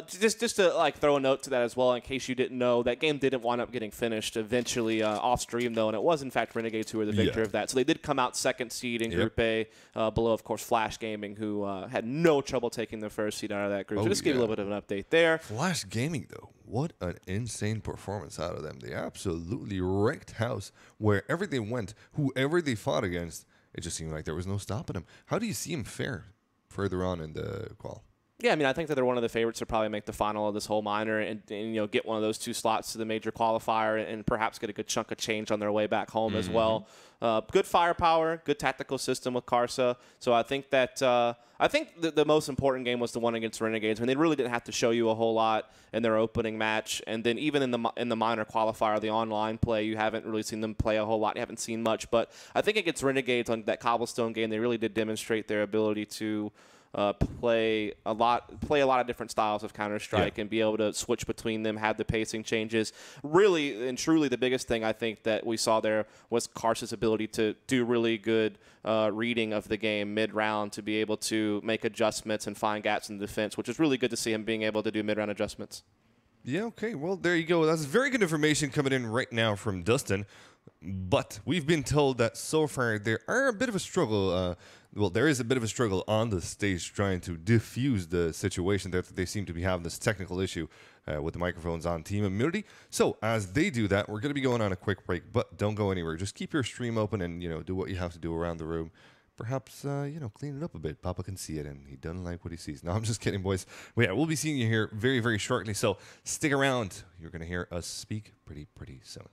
Just to throw a note to that as well, in case you didn't know, that game didn't wind up getting finished eventually off stream though, and it was in fact Renegades who were the victor of that. So they did come out second seed in Group A, below of course Flash Gaming, who had no trouble taking the first seed out of that group. So just give you a little bit of an update there. Flash Gaming though, what an insane performance out of them! They absolutely wrecked house wherever they went, whoever they fought against. it just seemed like there was no stopping him. How do you see him fare further on in the qual? Yeah, I mean, I think that they're one of the favorites to probably make the final of this whole minor and get one of those 2 slots to the major qualifier and perhaps get a good chunk of change on their way back home as well. Good firepower, good tactical system with Karsa. So I think that the most important game was the one against Renegades. I mean, they really didn't have to show you a whole lot in their opening match, and then even in the minor qualifier, the online play, you haven't really seen them play a whole lot. You haven't seen much, but I think against Renegades on that cobblestone game, they really did demonstrate their ability to play a lot of different styles of Counter-Strike and be able to switch between them, have the pacing changes. Really and truly, the biggest thing I think that we saw there was Karsa's ability to do really good reading of the game mid-round, to be able to make adjustments and find gaps in the defense, which is really good to see him being able to do mid-round adjustments. Yeah, okay. Well, there you go. That's very good information coming in right now from Dustin. But we've been told that so far there are a bit of a struggle. There is a bit of a struggle on the stage trying to diffuse the situation that they seem to be having this technical issue with the microphones on Team Immunity. So as they do that, we're going to be going on a quick break, but don't go anywhere. Just keep your stream open and, do what you have to do around the room. Perhaps, clean it up a bit. Papa can see it, and he doesn't like what he sees. No, I'm just kidding, boys. But yeah, we'll be seeing you here very, very shortly. So stick around. You're going to hear us speak pretty soon.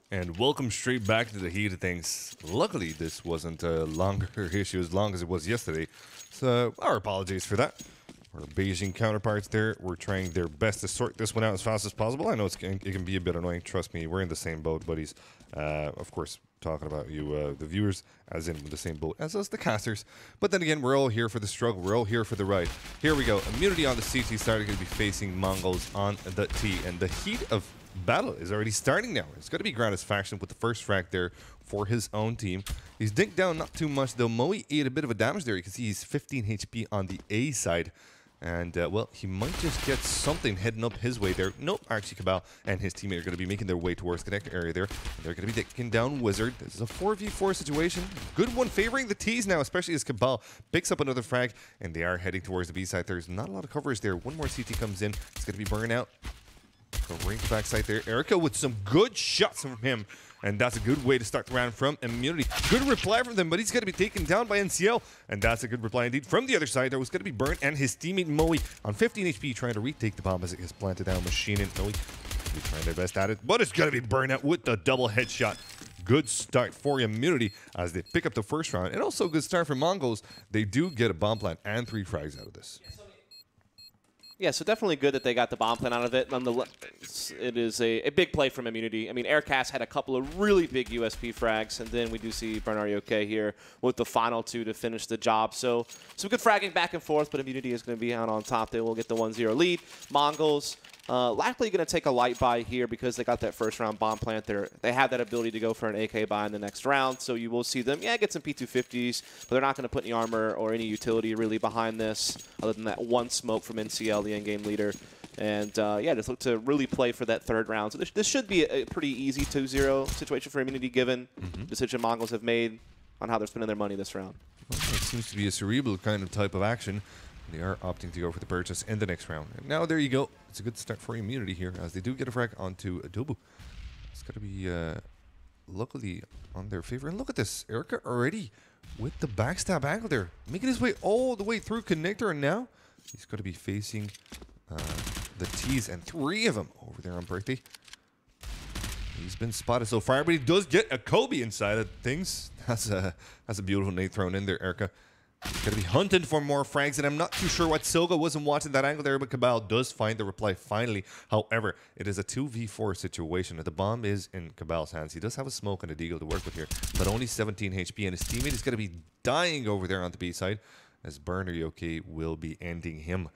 And welcome straight back to the heat of things. Luckily, this wasn't a longer issue as long as it was yesterday. So, our apologies for that. Our Beijing counterparts there were trying their best to sort this one out as fast as possible. I know it can be a bit annoying. Trust me, we're in the same boat, buddies. Of course, talking about you, the viewers, as in the same boat as us, the casters. But then again, we're all here for the struggle. We're all here for the ride. Here we go. Immunity on the CT side are going to be facing Mongolz on the T. And the heat of battle is already starting now. It's going to be Grana's faction with the first frag there for his own team. He's dinked down not too much, though. Moe ate a bit of a damage there. You can see he's 15 HP on the A side. And, well, he might just get something heading up his way there. Nope, Archie Cabal and his teammate are going to be making their way towards the connector area there. And they're going to be taking down Wizard. This is a 4v4 situation. Good one favoring the T's now, especially as Cabal picks up another frag. And they are heading towards the B side. There's not a lot of coverage there. One more CT comes in. It's going to be burned out. The range backside there. Erica with some good shots from him. And that's a good way to start the round from Immunity. Good reply from them, but he's going to be taken down by NCL. And that's a good reply indeed. From the other side, there was going to be Burn and his teammate Moe on 15 HP trying to retake the bomb as it gets planted down. Machine and Moe trying their best at it. But it's going to be Burnout with the double headshot. Good start for Immunity as they pick up the first round. And also a good start for Mongolz. They do get a bomb plant and 3 frags out of this. Yeah, so definitely good that they got the bomb plant out of it. Nonetheless, it is a big play from Immunity. I mean, Aircast had a couple of really big USP frags, and then we do see Bernard OK here with the final 2 to finish the job. So some good fragging back and forth, but Immunity is going to be out on top. They will get the 1-0 lead. Mongolz likely going to take a light buy here because they got that first round bomb plant there. They have that ability to go for an AK buy in the next round, so you will see them, get some P250s, but they're not going to put any armor or any utility really behind this other than that one smoke from NCL, the in-game leader. And, just look to really play for that third round. So this should be a pretty easy 2-0 situation for Immunity given the decision Mongols have made on how they're spending their money this round. Well, it seems to be a cerebral kind of type of action. They are opting to go for the purchase in the next round. And now there you go. It's a good start for Immunity here as they do get a frag onto Adobo. It's got to be luckily on their favor. And look at this. Erica already with the backstab angle there. Making his way all the way through connector. And now he's going to be facing the T's and 3 of them over there on birthday. He's been spotted so far, but he does get a Kobe inside of things. That's a beautiful nade thrown in there, Erica. He's going to be hunting for more frags, and I'm not too sure what Soga wasn't watching that angle there, but Cabal does find the reply finally. However, it is a 2v4 situation. The bomb is in Cabal's hands. He does have a smoke and a deagle to work with here, but only 17 HP, and his teammate is going to be dying over there on the B side, as Burner Yoke will be ending him.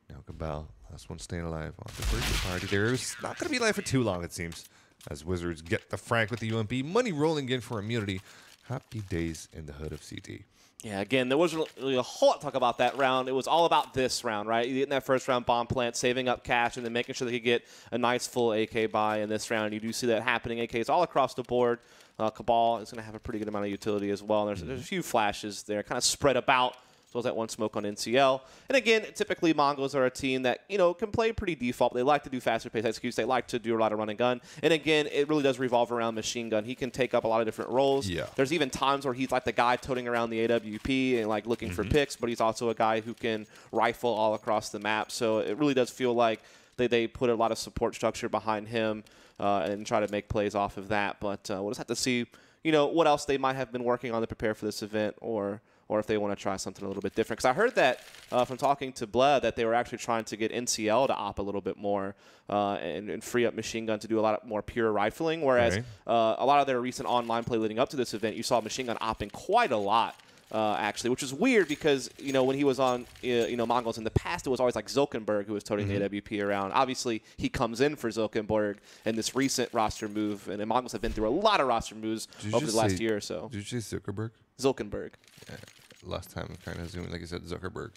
Now Cabal, last one staying alive on the first party. There's not going to be alive for too long, it seems, as Wizards get the frag with the UMP. Money rolling in for Immunity. Happy days in the hood of CT. Yeah, again, there wasn't really a whole lot to talk about that round. It was all about this round, right? You get in that first round bomb plant, saving up cash, and then making sure they could get a nice full AK buy in this round. You do see that happening. AKs all across the board. Cabal is going to have a pretty good amount of utility as well. And there's a few flashes there, kind of spread about, as well as that one smoke on NCL. And again, typically Mongolz are a team that, can play pretty default. They like to do faster pace executes. They like to do a lot of run and gun. And again, it really does revolve around machine gun. He can take up a lot of different roles. Yeah. There's even times where he's like the guy toting around the AWP and like looking for picks, but he's also a guy who can rifle all across the map. So it really does feel like they put a lot of support structure behind him and try to make plays off of that. But we'll just have to see, what else they might have been working on to prepare for this event, or if they want to try something a little bit different. Because I heard that from talking to Bled that they were actually trying to get NCL to op a little bit more and free up Machine Gun to do a lot more pure rifling, whereas a lot of their recent online play leading up to this event, you saw Machine Gun opping quite a lot. Actually, which is weird because, when he was on, Mongolz in the past, it was always like Zulkenberg who was toting the AWP around. Obviously, he comes in for Zulkenberg in this recent roster move, and Mongolz have been through a lot of roster moves over the last year or so. Did you say Zuckerberg? Zulkenberg. Yeah. Last time, kind of assuming, like you said, Zuckerberg.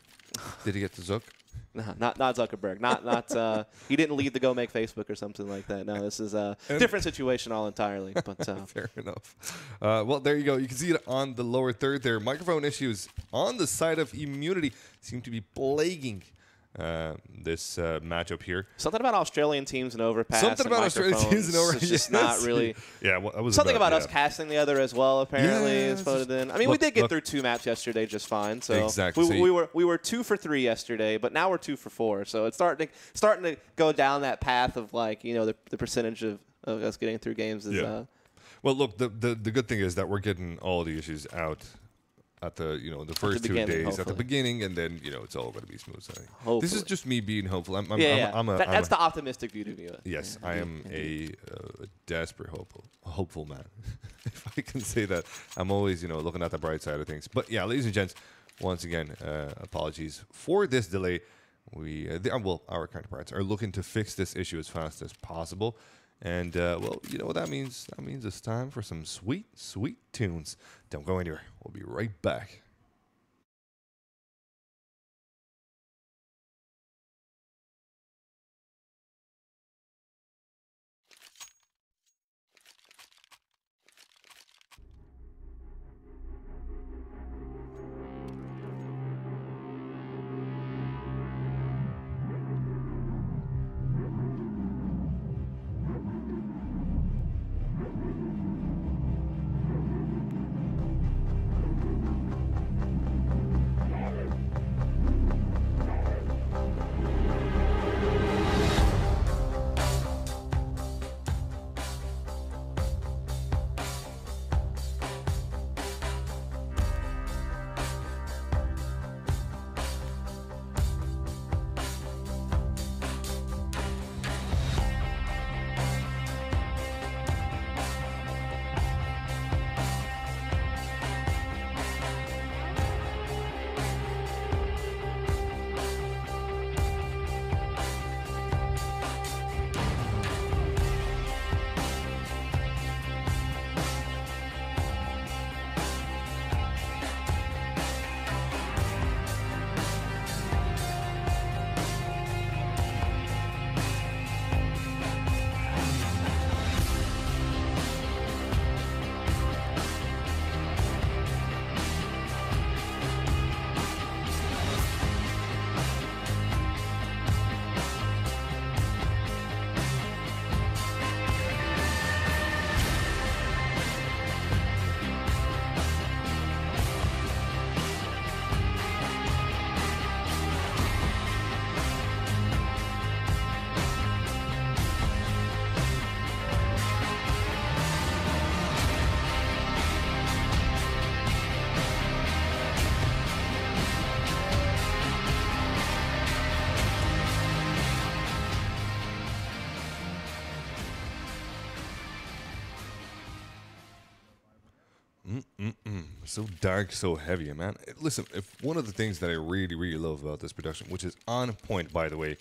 Did he get the Zuck? No, not Zuckerberg. Not he didn't leave to go make Facebook or something like that. No, this is a different situation all entirely. But fair enough. Well, there you go. You can see it on the lower third there. Microphone issues on the side of Immunity seem to be plaguing this matchup here. Something about Australian teams and overpass. Something about Australian teams and overpass. It's just not really. Yeah, well, it was something about us casting the other as well. Apparently, is voted in. I mean, we did get look, through 2 maps yesterday just fine. So exactly. we were 2 for 3 yesterday, but now we're 2 for 4. So it's starting to go down that path of like the percentage of us getting through games is. Yeah. Well, look, the good thing is that we're getting all the issues out at the the first 2 days hopefully. At the beginning, and then it's all going to be smooth sailing. This is just me being hopeful. That's the optimistic view to view it. Yes, I am a desperate hopeful man, if I can say that. I'm always looking at the bright side of things. But yeah, ladies and gents, once again, apologies for this delay. Our counterparts are looking to fix this issue as fast as possible. And, you know what that means? That means it's time for some sweet, sweet tunes. Don't go anywhere. We'll be right back. So dark, so heavy, man. Listen, if one of the things that I really, really love about this production, which is on point, by the way,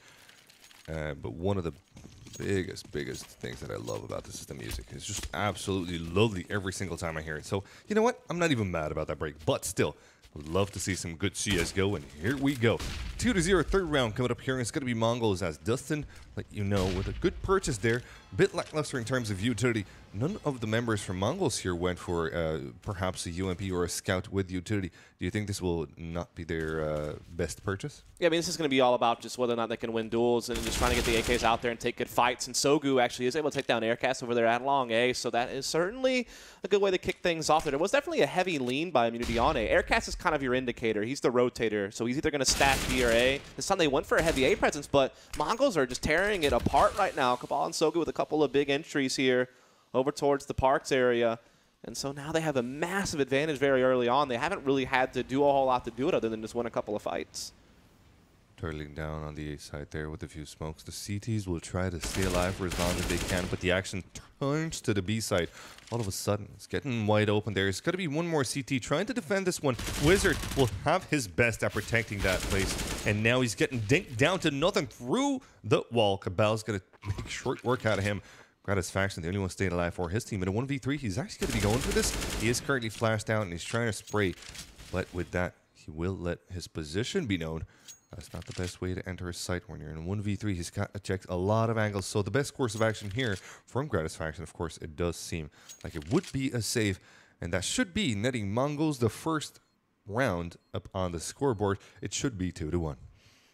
but one of the biggest things that I love about this is the music. It's just absolutely lovely every single time I hear it. So, you know what? I'm not even mad about that break. But still, Would love to see some good CSGO, and here we go. 2-0 third round coming up here, and it's going to be Mongolz as Dustin, let you know, with a good purchase there. A bit lackluster in terms of utility. None of the members from Mongolz here went for perhaps a UMP or a scout with utility. Do you think this will not be their best purchase? Yeah, I mean, this is going to be all about just whether or not they can win duels and just trying to get the AKs out there and take good fights. And Sogu actually is able to take down Aircast over there at long A, so that is certainly a good way to kick things off. There was definitely a heavy lean by Immunity on A. Aircast is kind of your indicator. He's the rotator, so he's either going to stack B or A. This time they went for a heavy A presence, but Mongols are just tearing it apart right now. Cabal and Sogu with a couple of big entries here over towards the Parks area. And so now they have a massive advantage very early on. They haven't really had to do a whole lot to do it other than just win a couple of fights. Turtling down on the A side there with a few smokes. The CTs will try to stay alive for as long as they can, but the action turns to the B side. All of a sudden, it's getting wide open there. It's got to be one more CT trying to defend this one. Wizard will have his best at protecting that place, and now he's getting dinked down to nothing through the wall. Cabal's going to make short work out of him. Gratisfaction, the only one staying alive for his team. In a 1v3, he's actually going to be going for this. He is currently flashed out, and he's trying to spray. But with that, he will let his position be known. That's not the best way to enter his site when you're in 1v3. He's got to check a lot of angles. So the best course of action here from Gratisfaction, of course, it does seem like it would be a save. And that should be netting Mongolz the first round up on the scoreboard. It should be 2-1.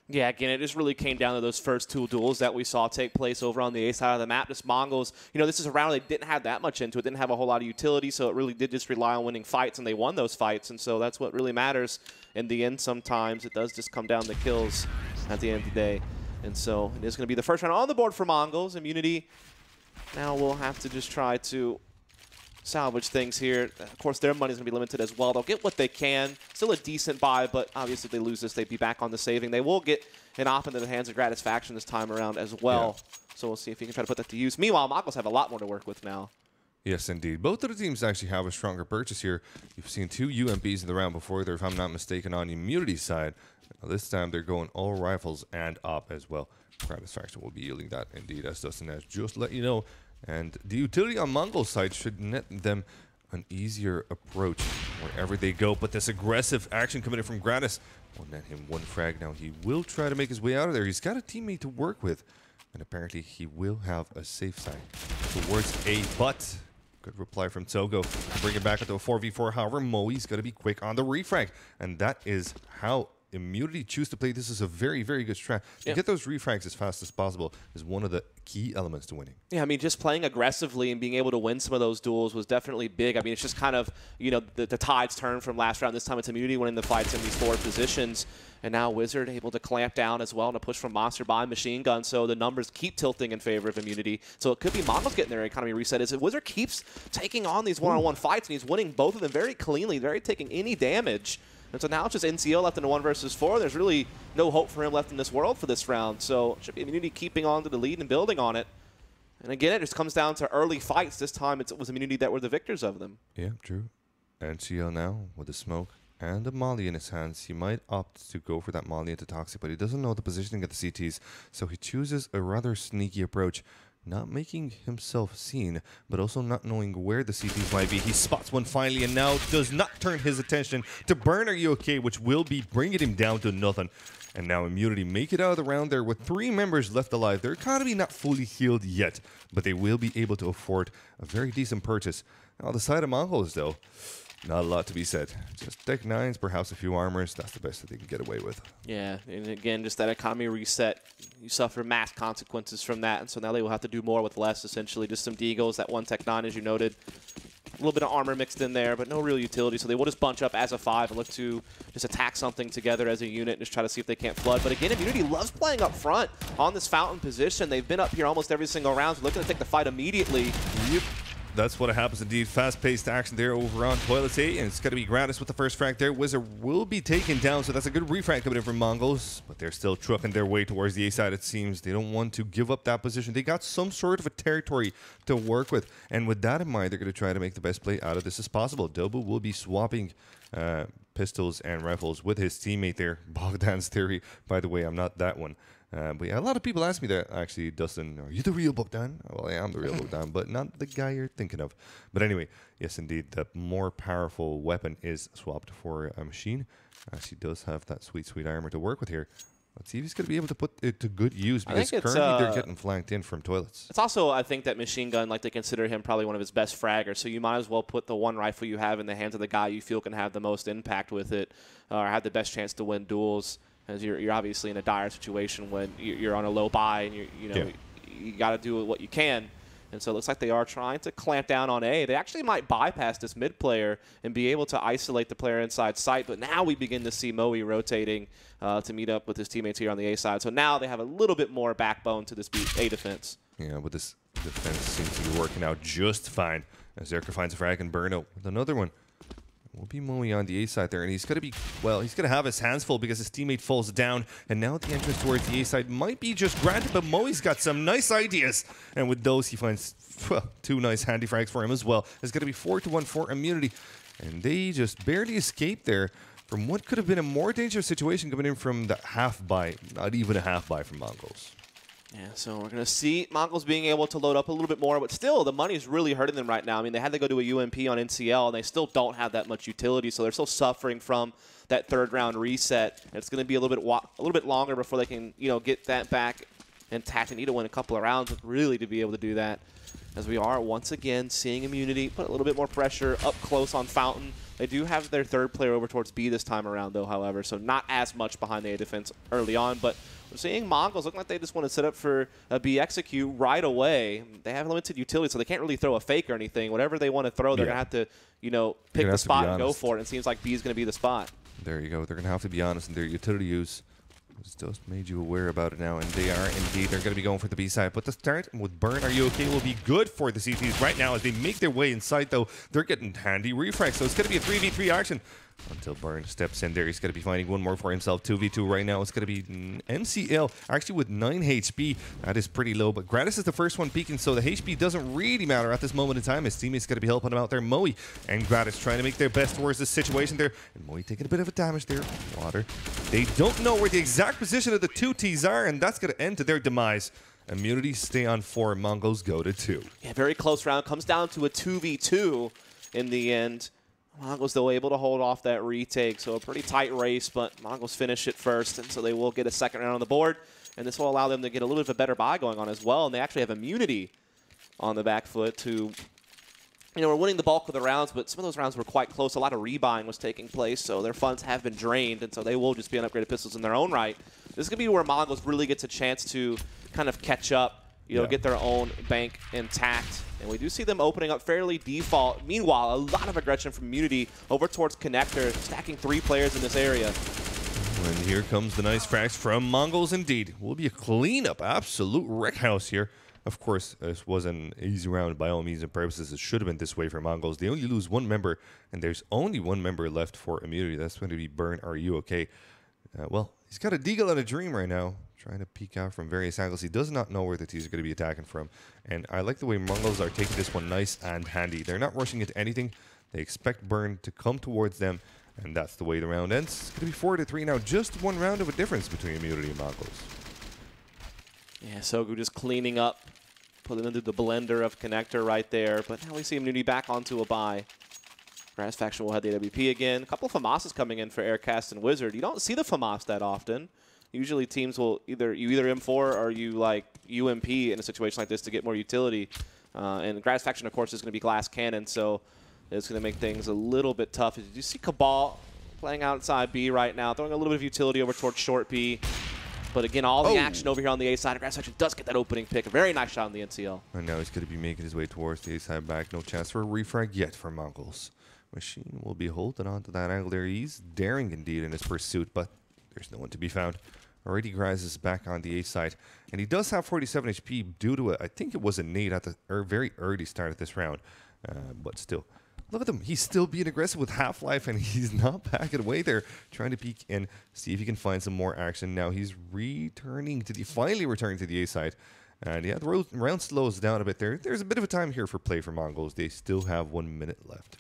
Yeah, again, it just really came down to those first two duels that we saw take place over on the A side of the map. Just Mongols, you know, this is a round they didn't have that much into it, didn't have a whole lot of utility, so it really did just rely on winning fights, and they won those fights, and so that's what really matters in the end sometimes. It does just come down to kills at the end of the day. And so it is going to be the first round on the board for Mongols. Immunity now will have to just try to salvage things here. Of course, their money is going to be limited as well. They'll get what they can. Still a decent buy, but obviously if they lose this, they'd be back on the saving. They will get an op into the hands of Gratisfaction this time around as well. Yeah. So we'll see if he can try to put that to use. Meanwhile, Mongols have a lot more to work with now. Yes, indeed. Both of the teams actually have a stronger purchase here. You've seen 2 UMPs in the round before there, if I'm not mistaken, on Immunity's side. Now, this time they're going all rifles and op as well. Gratisfaction will be yielding that indeed, as Dustin has just let you know. And the utility on Mongol's side should net them an easier approach wherever they go. But this aggressive action coming in from Gratis will net him 1 frag. Now he will try to make his way out of there. He's got a teammate to work with. And apparently he will have a safe side towards A. But good reply from Togo. Bring it back into a 4v4. However, Moe's got to be quick on the refrag. And that is how Immunity choose to play. This is a very, very good strat. To get those refrags as fast as possible is one of the key elements to winning. Yeah, I mean, just playing aggressively and being able to win some of those duels was definitely big. I mean, it's just kind of, you know, the tides turn from last round. This time it's Immunity winning the fights in these forward positions. And now Wizard able to clamp down as well and a push from Monster by Machine Gun. So the numbers keep tilting in favor of Immunity. So it could be Mongols getting their economy reset. As Wizard keeps taking on these one-on-one fights, and he's winning both of them very cleanly, very taking any damage. And so now it's just NCO left in a 1 versus 4. There's really no hope for him left in this world for this round. So it should be Immunity keeping on to the lead and building on it. And again, it just comes down to early fights. This time it was Immunity that were the victors of them. Yeah, true. NCO now with a smoke and a molly in his hands. He might opt to go for that molly into Toxic, but he doesn't know the positioning of the CTs. So he chooses a rather sneaky approach. Not making himself seen, but also not knowing where the CTs might be. He spots one finally and now does not turn his attention to Burn Are You Okay, which will be bringing him down to nothing. And now Immunity make it out of the round there with 3 members left alive. Their economy not fully healed yet, but they will be able to afford a very decent purchase. Now, on the side of Mongolz, though, not a lot to be said. Just deck 9s, perhaps a few armors. That's the best that they can get away with. Yeah, and again, just that economy reset. You suffer mass consequences from that, and so now they will have to do more with less, essentially. Just some Deagles, that 1 Tech 9, as you noted. A little bit of armor mixed in there, but no real utility. So they will just bunch up as a 5 and look to just attack something together as a unit and just try to see if they can't flood. But again, Immunity loves playing up front on this fountain position. They've been up here almost every single round, so looking to take the fight immediately. Yep. That's what happens indeed. Fast-paced action there over on Toilet A, and it's going to be Gratis with the first frag there. Wizard will be taken down, so that's a good refrag coming in from Mongolz, but they're still trucking their way towards the A side, it seems. They don't want to give up that position. They got some sort of a territory to work with, and with that in mind, they're going to try to make the best play out of this as possible. Dobu will be swapping pistols and rifles with his teammate there. Bogdan's theory, by the way, I'm not that one. But yeah, a lot of people ask me that, actually, Dustin, are you the real Bogdan? Well, I am the real Bogdan, but not the guy you're thinking of. But anyway, yes, indeed, the more powerful weapon is swapped for a machine. She does have that sweet, sweet armor to work with here. Let's see if he's going to be able to put it to good use, because currently they're getting flanked in from toilets. It's also, I think, that machine gun, like, they consider him probably one of his best fraggers, so you might as well put the one rifle you have in the hands of the guy you feel can have the most impact with it, or have the best chance to win duels, as you're obviously in a dire situation when you're on a low buy, and you got to do what you can. And so it looks like they are trying to clamp down on A. They actually might bypass this mid player and be able to isolate the player inside sight. But now we begin to see Moe rotating to meet up with his teammates here on the A side. So now they have a little bit more backbone to this A defense. Yeah, but this defense seems to be working out just fine. As Zerka finds a frag and Burno with another one. Will be Moe on the A side there, and he's going to be, well, he's going to have his hands full because his teammate falls down, and now the entrance towards the A side might be just granted, but Moe's got some nice ideas, and with those he finds two nice handy frags for him as well. It's going to be 4-1 for immunity, and they just barely escaped there from what could have been a more dangerous situation coming in from the half buy, not even a half buy from Mongolz. Yeah, so we're going to see Mongolz being able to load up a little bit more, but still, the money's really hurting them right now. I mean, they had to go to a UMP on NCL, and they still don't have that much utility, so they're still suffering from that third-round reset. And it's going to be a little bit longer before they can, get that back intact. They need to win a couple of rounds really to be able to do that, as we are once again seeing immunity put a little bit more pressure up close on Fountain. They do have their third player over towards B this time around, though, however, so not as much behind the A defense early on, but we're seeing Mongolz look like they just want to set up for a B execute right away. They have limited utility, so they can't really throw a fake or anything. Whatever they want to throw, they're going to have to, pick the spot and go for it. It seems like B is going to be the spot. There you go. They're going to have to be honest in their utility use. Just made you aware about it now, and they are indeed. They're going to be going for the B side. But the start with Burn, are you okay, will be good for the CTs right now as they make their way inside, though. They're getting handy refrags, so it's going to be a 3v3 action. Until Burn steps in there, he's going to be finding one more for himself. 2v2 right now. It's going to be MCL, actually with 9 HP. That is pretty low, but Gratis is the first one peeking, so the HP doesn't really matter at this moment in time. His teammate's going to be helping him out there. Moe and Gratis trying to make their best towards this situation there. And Moe taking a bit of a damage there. Water. They don't know where the exact position of the two Ts are, and that's going to end to their demise. Immunity stay on 4, Mongolz go to 2. Yeah, very close round. Comes down to a 2v2 in the end. Mongolz, though, able to hold off that retake, so a pretty tight race, but Mongolz finish it first, and so they will get a second round on the board, and this will allow them to get a little bit of a better buy going on as well, and they actually have immunity on the back foot to, we're winning the bulk of the rounds, but some of those rounds were quite close. A lot of rebuying was taking place, so their funds have been drained, and so they will just be on upgraded pistols in their own right. This is going to be where Mongolz really gets a chance to kind of catch up, get their own bank intact. And we do see them opening up fairly default. Meanwhile, a lot of aggression from Immunity over towards Connector, stacking 3 players in this area. And here comes the nice frags from Mongolz indeed. Will be a cleanup, absolute wreck house here. Of course, this was an easy round by all means and purposes. It should have been this way for Mongolz. They only lose 1 member, and there's only 1 member left for Immunity. That's going to be Burn. Are you okay? Well, he's got a Deagle and a Dream right now, trying to peek out from various angles. He does not know where the T's are going to be attacking from. And I like the way Mongolz are taking this one nice and handy. They're not rushing into anything. They expect Burn to come towards them, and that's the way the round ends. It's going to be 4-3 now. Just 1 round of a difference between Immunity and Mongolz. Yeah, Sogu just cleaning up, putting into the blender of Connector right there. But now we see Immunity back onto a buy. Grass Faction will have the AWP again. A couple of FAMASs coming in for Aircast and Wizard. You don't see the FAMAS that often. Usually teams will either M4 or you like UMP in a situation like this to get more utility. And Grass Faction, of course, is going to be Glass Cannon, so it's going to make things a little bit tough. Did you see Cabal playing outside B right now, throwing a little bit of utility over towards short B? But again, all the action over here on the A side. Grass Faction does get that opening pick. A very nice shot on the NCL. And now he's going to be making his way towards the A side back. No chance for a refrag yet for Mongolz. Machine will be holding on to that angle there. He's daring indeed in his pursuit, but there's no one to be found. Already Graz is back on the A side, and he does have 47 HP due to I think it was a nade at the very early start of this round, but still. Look at him. He's still being aggressive with Half-Life, and he's not backing away there, trying to peek and see if he can find some more action. Now he's finally returning to the A side. And yeah, the round slows down a bit there. There's a bit of a time here for play for Mongolz. They still have 1 minute left.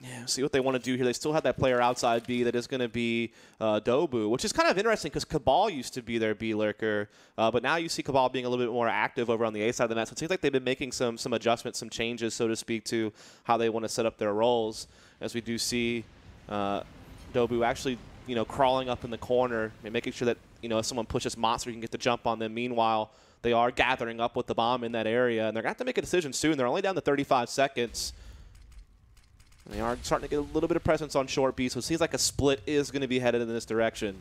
Yeah, see what they want to do here. They still have that player outside B that is going to be Dobu, which is kind of interesting because Cabal used to be their B lurker, but now you see Cabal being a little bit more active over on the A side of the net. So it seems like they've been making some adjustments, some changes, so to speak, to how they want to set up their roles. As we do see Dobu actually, crawling up in the corner and making sure that, if someone pushes Monster, you can get the jump on them. Meanwhile, they are gathering up with the bomb in that area, and they're going to have to make a decision soon. They're only down to 35 seconds. They are starting to get a little bit of presence on short B, so it seems like a split is going to be headed in this direction.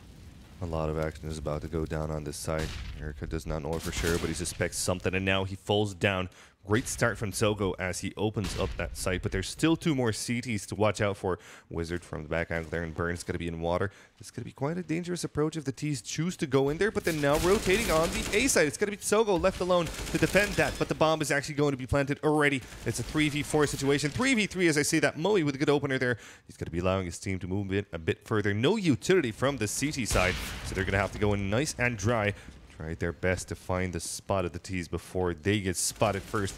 A lot of action is about to go down on this side. Erica does not know it for sure, but he suspects something, and now he falls down. Great start from Sogo as he opens up that site, but there's still 2 more CTs to watch out for. Wizard from the back angle there, and Burn is going to be in water. It's going to be quite a dangerous approach if the T's choose to go in there, but then now rotating on the A side. It's going to be Sogo left alone to defend that, but the bomb is actually going to be planted already. It's a 3v4 situation. 3v3 as I see that. Moe with a good opener there. He's going to be allowing his team to move a bit further. No utility from the CT side, so they're going to have to go in nice and dry. Try their best to find the spot of the T's before they get spotted first.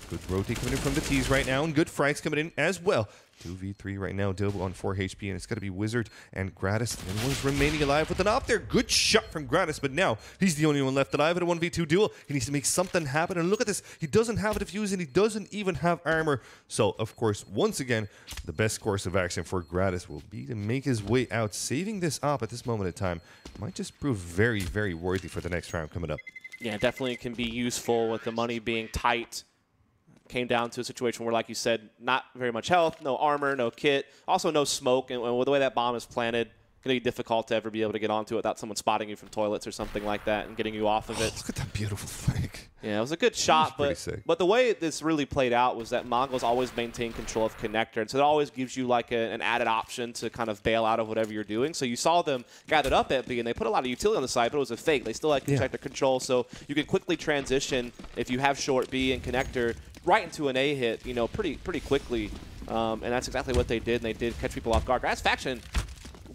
Good rotate coming in from the T's right now, and good frags coming in as well. 2v3 right now, Dobu on 4 HP, and it's going to be Wizard and Gratis. The only one's remaining alive with an op there. Good shot from Gratis, but now he's the only one left alive at a 1v2 duel. He needs to make something happen, and look at this. He doesn't have a defuse, and he doesn't even have armor. So, of course, once again, the best course of action for Gratis will be to make his way out. Saving this op at this moment in time might just prove very, very worthy for the next round coming up. Yeah, definitely can be useful with the money being tight. Came down to a situation where, like you said, not very much health, no armor, no kit, also no smoke, and with the way that bomb is planted, going to be difficult to ever be able to get onto it without someone spotting you from toilets or something like that and getting you off of it. Look at that beautiful flank. Yeah, it was a good shot, but the way this really played out was that Mongolz always maintained control of connector, and so it always gives you like an added option to kind of bail out of whatever you're doing. So you saw them gathered up at B, and they put a lot of utility on the side, but it was a fake. They still had connector control, so you can quickly transition if you have short B and connector right into an A hit, pretty quickly, and that's exactly what they did, and they did catch people off guard. Grass Faction,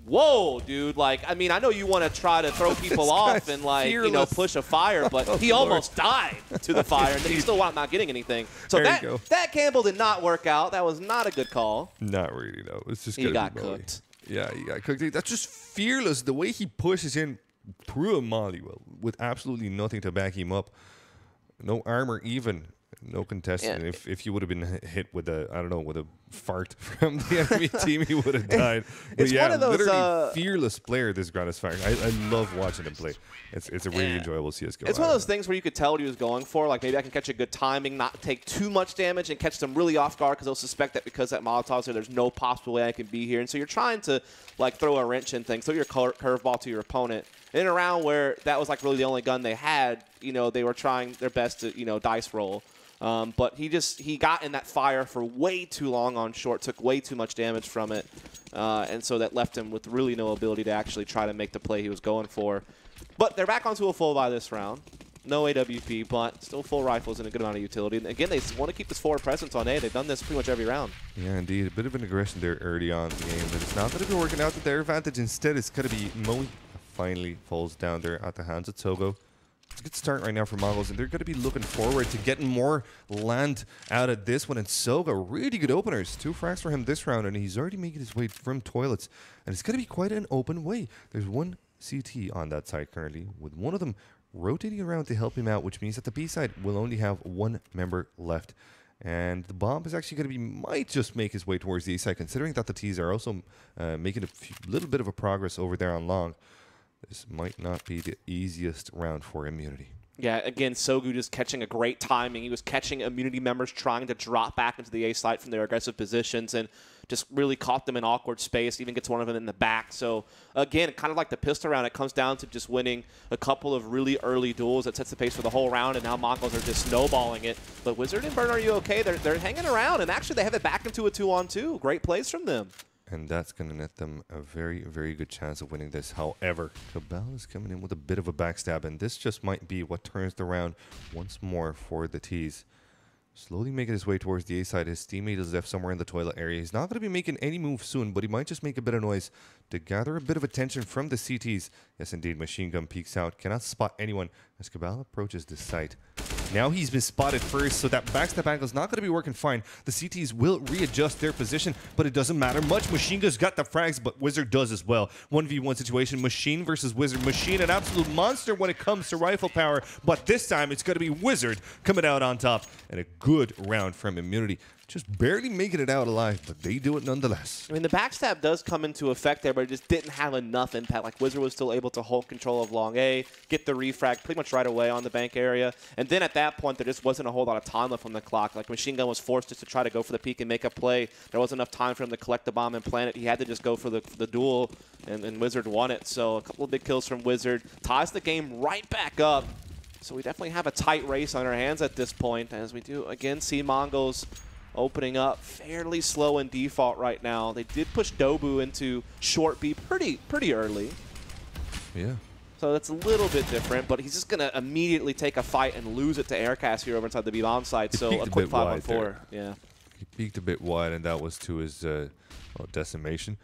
whoa, dude, I know you want to try to throw people off and, push a fire, but he almost died to the fire, and then he still wound up not getting anything. So that Campbell did not work out. That was not a good call. Not really, no. It's just he got cooked. Yeah, he got cooked. That's just fearless. The way he pushes in through a molly, with absolutely nothing to back him up. No armor even. No contestant. Yeah. If you would have been hit with a fart from the enemy team, he would have died. It's one of those literally fearless player. This Gratis Fire. I love watching him play. It's a really enjoyable CS:GO. It's one of those things where you could tell what he was going for. Like, maybe I can catch a good timing, not take too much damage, and catch them really off guard because they'll suspect that because that Molotov's there, there's no possible way I can be here. And so you're trying to throw a wrench in things, throw your curveball to your opponent. In a round where that was really the only gun they had, they were trying their best to dice roll. But he got in that fire for way too long on short, took way too much damage from it, and so that left him with really no ability to actually try to make the play he was going for. But they're back onto a full buy this round. No AWP, but still full rifles and a good amount of utility. And again, they want to keep this forward presence on A. They've done this pretty much every round. Yeah, indeed. A bit of an aggression there early on in the game, but it's not going to be working out to their advantage. Instead, it's going to be Moe finally falls down there at the hands of Togo. It's a good start right now for Mongolz, and they're going to be looking forward to getting more land out of this one. And Soga, really good openers. 2 frags for him this round, and he's already making his way from toilets. And it's going to be quite an open way. There's 1 CT on that side currently, with one of them rotating around to help him out, which means that the B side will only have 1 member left. And the bomb is actually going to might just make his way towards the A side, considering that the T's are also making a little bit of a progress over there on long. This might not be the easiest round for Immunity. Yeah, again, Sogu just catching a great timing. He was catching Immunity members trying to drop back into the A site from their aggressive positions and just really caught them in awkward space, even gets one of them in the back. So, again, kind of like the pistol round, it comes down to just winning a couple of really early duels that sets the pace for the whole round, and now Mongolz are just snowballing it. But Wizard and Burn, are you okay? They're hanging around, and actually they have it back into a 2-on-2. Great plays from them. And that's going to net them a very, very good chance of winning this. However, Cabal is coming in with a bit of a backstab, and this just might be what turns the round once more for the T's. Slowly making his way towards the A side. His teammate is left somewhere in the toilet area. He's not going to be making any moves soon, but he might just make a bit of noise to gather a bit of attention from the CTs. Yes, indeed, Machine Gun peeks out. Cannot spot anyone as Cabal approaches this site. Now he's been spotted first, so that backstep angle is not going to be working fine. The CTs will readjust their position, but it doesn't matter much. Machine Gun's got the frags, but Wizard does as well. 1v1 situation, Machine versus Wizard. Machine, an absolute monster when it comes to rifle power, but this time it's going to be Wizard coming out on top, and a good round from Immunity. Just barely making it out alive, but they do it nonetheless. I mean, the backstab does come into effect there, but it just didn't have enough impact. Like, Wizard was still able to hold control of long A, get the refrag pretty much right away on the bank area. And then at that point, there just wasn't a whole lot of time left on the clock. Like, Machine Gun was forced just to try to go for the peak and make a play. There wasn't enough time for him to collect the bomb and plant it. He had to just go for the duel, and Wizard won it. So a couple of big kills from Wizard. Ties the game right back up. So we definitely have a tight race on our hands at this point, as we do, again, see Mongolz opening up fairly slow in default right now. They did push Dobu into short B pretty early. Yeah. So that's a little bit different, but he's just going to immediately take a fight and lose it to Aircast here over inside the B bomb side. So a quick 5-on-4. Yeah. He peeked a bit wide, and that was to his decimation.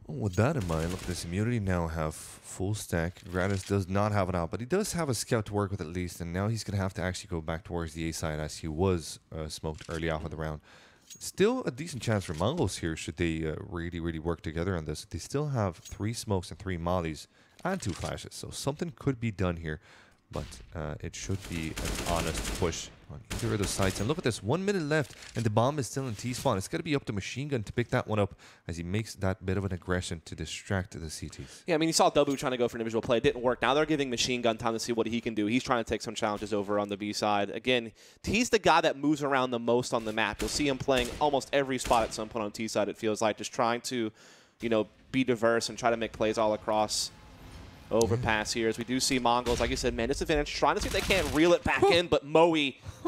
With that in mind, look, this Immunity now have full stack. Gratis does not have an out, but he does have a scout to work with at least, and now he's going to have to actually go back towards the A side as he was smoked early off of the round. Still a decent chance for Mongolz here should they really work together on this. They still have 3 smokes and 3 mollies and 2 flashes, so something could be done here, but it should be an honest push on either of the sides. And look at this, 1 minute left, and the bomb is still in T-spawn. It's going to be up to Machine Gun to pick that one up as he makes that bit of an aggression to distract the CTs. Yeah, I mean, you saw Dobu trying to go for an individual play. It didn't work. Now they're giving Machine Gun time to see what he can do. He's trying to take some challenges over on the B side. Again, he's the guy that moves around the most on the map. You'll see him playing almost every spot at some point on T side, it feels like, just trying to, you know, be diverse and try to make plays all across overpass here. As we do see Mongolz, like you said, man, disadvantage, trying to see if they can't reel it back in, but Moe,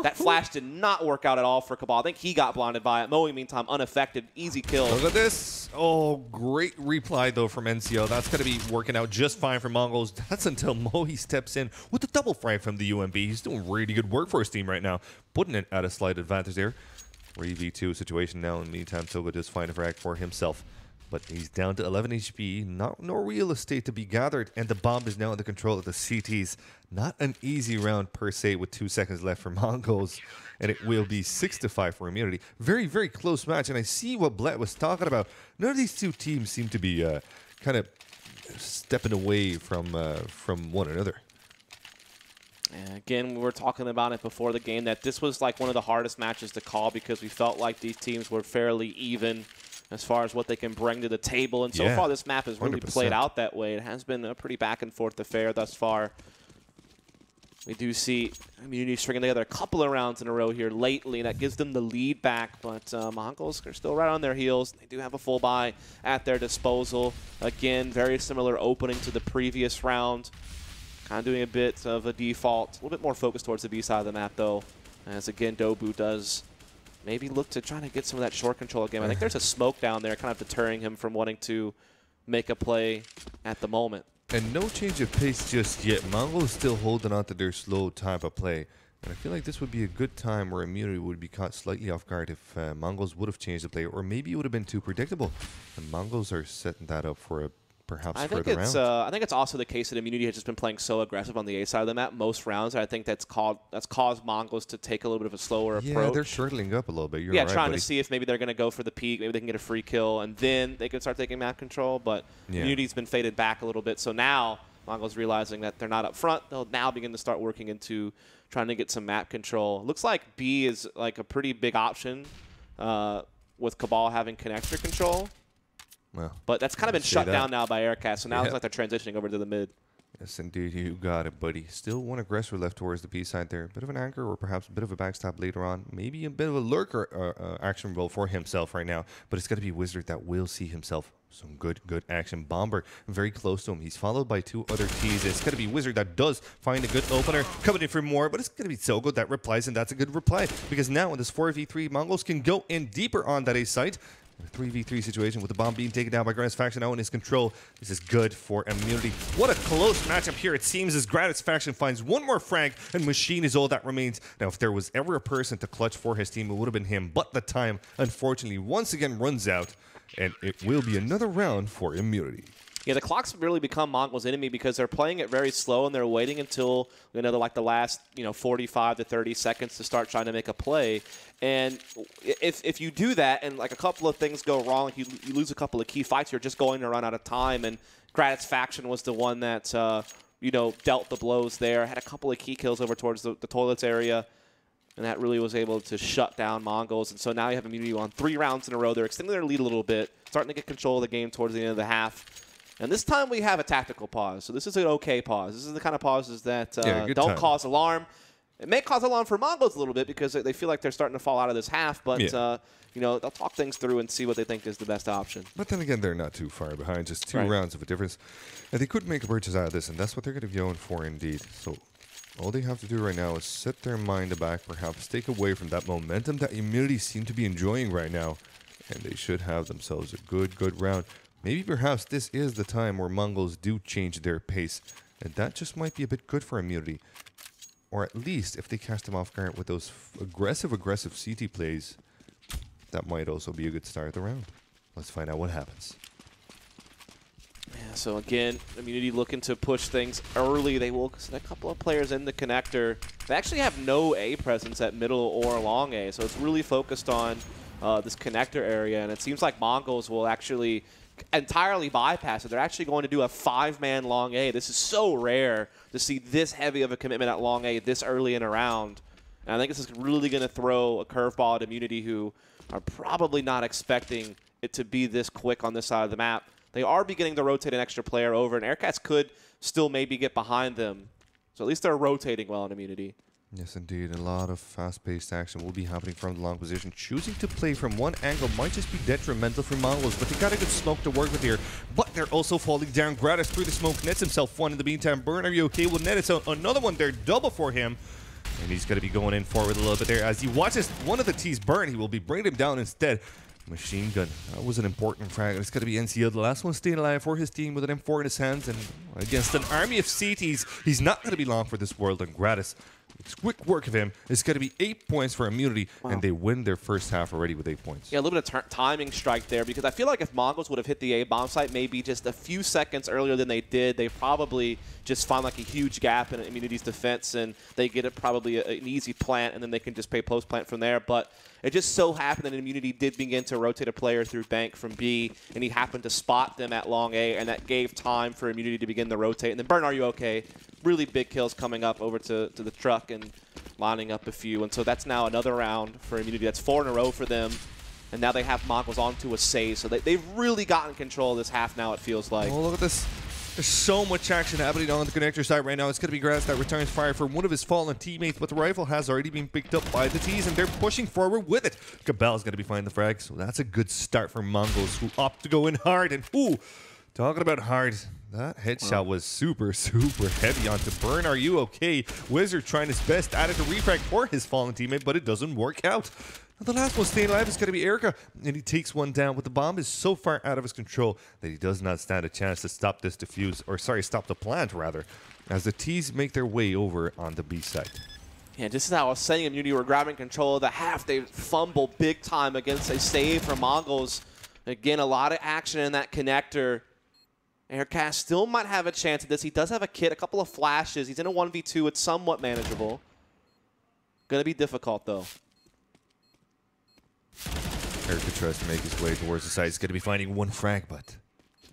that flash did not work out at all for Cabal. I think he got blinded by it. Moe, meantime, unaffected. Easy kill. Look at this. Oh, great reply, though, from NCO. That's going to be working out just fine for Mongolz. That's until Moe steps in with a double frag from the UMB. He's doing really good work for his team right now, putting it at a slight advantage there. 3v2 situation now. In the meantime, Toga does find a frag for himself. But he's down to 11 HP, no real estate to be gathered, and the bomb is now under control of the CTs. Not an easy round per se with 2 seconds left for Mongolz, and it will be 6-5 for Immunity. Very close match, and I see what Blett was talking about. None of these 2 teams seem to be kind of stepping away from one another. And again, we were talking about it before the game that this was like one of the hardest matches to call because we felt like these teams were fairly even as far as what they can bring to the table. And so far, this map has really 100%. played out that way. It has been a pretty back-and-forth affair thus far. We do see Immunity stringing together a couple of rounds in a row here lately, and that gives them the lead back. But Mongolz are still right on their heels. They do have a full buy at their disposal. Again, very similar opening to the previous round. Kind of doing a bit of a default. A little bit more focused towards the B side of the map, though. As, again, Dobu does maybe look to try to get some of that short control again. I think there's a smoke down there kind of deterring him from wanting to make a play at the moment. And no change of pace just yet. Mongol is still holding on to their slow type of play. And I feel like this would be a good time where Immunity would be caught slightly off guard if Mongols would have changed the play, or maybe it would have been too predictable. And Mongols are setting that up for a perhaps further round. I think it's also the case that Immunity has just been playing so aggressive on the A side of the map most rounds. I think that's caused Mongols to take a little bit of a slower approach. Yeah, they're shirtling up a little bit. You're right, trying buddy. to see if maybe they're going to go for the peak. Maybe they can get a free kill, and then they can start taking map control. But Immunity's been faded back a little bit. So now Mongols realizing that they're not up front. They'll now begin to start working into trying to get some map control. Looks like B is like a pretty big option with Cabal having connector control. Well, but that's kind of been shut down now by Aircast, so now it's like they're transitioning over to the mid. Yes, indeed, you got it, buddy. Still one aggressor left towards the B side there. Bit of an anchor or perhaps a bit of a backstab later on. Maybe a bit of a lurker action role for himself right now. But it's got to be Wizard that will see himself some good action. Bomber very close to him. He's followed by 2 other T's. It's going to be Wizard that does find a good opener. Coming in for more, but it's going to be so good that replies, and that's a good reply. Because now in this 4v3, Mongols can go in deeper on that A site. A 3v3 situation with the bomb being taken down by Gratis Faction now in his control. This is good for Immunity. What a close matchup here it seems as Gratis Faction finds one more frag and Machine is all that remains. Now if there was ever a person to clutch for his team, it would have been him. But the time, unfortunately, once again runs out. And it will be another round for Immunity. Yeah, the clock's really become Mongol's enemy because they're playing it very slow and they're waiting until, you know, like the last, 45 to 30 seconds to start trying to make a play. And if you do that and like a couple of things go wrong, like you lose a couple of key fights, you're just going to run out of time. And Gradit's faction was the one that, dealt the blows there. Had a couple of key kills over towards the toilets area. And that really was able to shut down Mongolz. And so now you have Immunity on 3 rounds in a row. They're extending their lead a little bit, starting to get control of the game towards the end of the half. And this time we have a tactical pause. So this is an okay pause. This is the kind of pauses that don't cause alarm. It may cause alarm for Mongolz a little bit because they feel like they're starting to fall out of this half. But, they'll talk things through and see what they think is the best option. But then again, they're not too far behind. Just 2 rounds of a difference. And they could make a purchase out of this. And that's what they're going to be going for indeed. So all they have to do right now is set their mind back, perhaps take away from that momentum that Immunity seem to be enjoying right now. And they should have themselves a good round. Maybe perhaps this is the time where Mongolz do change their pace. And that just might be a bit good for Immunity. Or at least if they cast them off guard with those aggressive CT plays, that might also be a good start of the round. Let's find out what happens. Yeah, so again, Immunity looking to push things early. They will send a couple of players in the connector. They actually have no A presence at middle or long A, so it's really focused on this connector area. And it seems like Mongolz will actually entirely bypass it. They're actually going to do a 5-man long A. This is so rare to see this heavy of a commitment at long A this early in a round. And I think this is really going to throw a curveball at Immunity, who are probably not expecting it to be this quick on this side of the map. They are beginning to rotate an extra player over, and Aircats could still maybe get behind them. So at least they're rotating well in Immunity. Yes, indeed. A lot of fast-paced action will be happening from the long position. Choosing to play from one angle might just be detrimental for Mongolz, but they got a good smoke to work with here. But they're also falling down. Gratis through the smoke, nets himself one in the meantime. Burn, are you okay? Will net it another one there, double for him. And he's going to be going in forward a little bit there. As he watches one of the T's burn, he will be bringing him down instead. Machine gun. That was an important frag. It's going to be NCL, the last one staying alive for his team with an M4 in his hands. And against an army of CTs, he's not going to be long for this world. And Gratis, it's quick work of him. It's going to be 8 points for Immunity. Wow. And they win their first half already with 8 points. Yeah, a little bit of timing strike there, because I feel like if Mongolz would have hit the A bomb site maybe just a few seconds earlier than they did, they probably just find like a huge gap in Immunity's defense, and they get it probably an easy plant, and then they can just pay post plant from there. But it just so happened that Immunity did begin to rotate a player through bank from B, and he happened to spot them at long A, and that gave time for Immunity to begin to rotate. And then Burn, are you okay? Really big kills coming up over to the truck and lining up a few. And so that's now another round for Immunity. That's 4 in a row for them. And now they have Mongolz onto a save. So they've really gotten control of this half now, it feels like. Oh, look at this. There's so much action happening on the connector side right now. It's going to be Grass that returns fire from one of his fallen teammates, but the rifle has already been picked up by the T's, and they're pushing forward with it. Cabell's going to be finding the frag, so that's a good start for Mongolz, who opt to go in hard. And, ooh, talking about hard, that headshot was super heavy onto Burn. Are you okay? Wizard trying his best at it to refrag for his fallen teammate, but it doesn't work out. The last one staying alive is going to be Erica, and he takes one down, but the bomb is so far out of his control that he does not stand a chance to stop this defuse, or sorry, stop the plant rather, as the T's make their way over on the B side. Yeah, just as I was saying, Immunity were grabbing control of the half. They fumble big time against a save from Mongolz. Again, a lot of action in that connector. Aircast still might have a chance at this. He does have a kit, a couple of flashes. He's in a 1v2. It's somewhat manageable. Going to be difficult, though. Erica tries to make his way towards the side. He's going to be finding one frag, but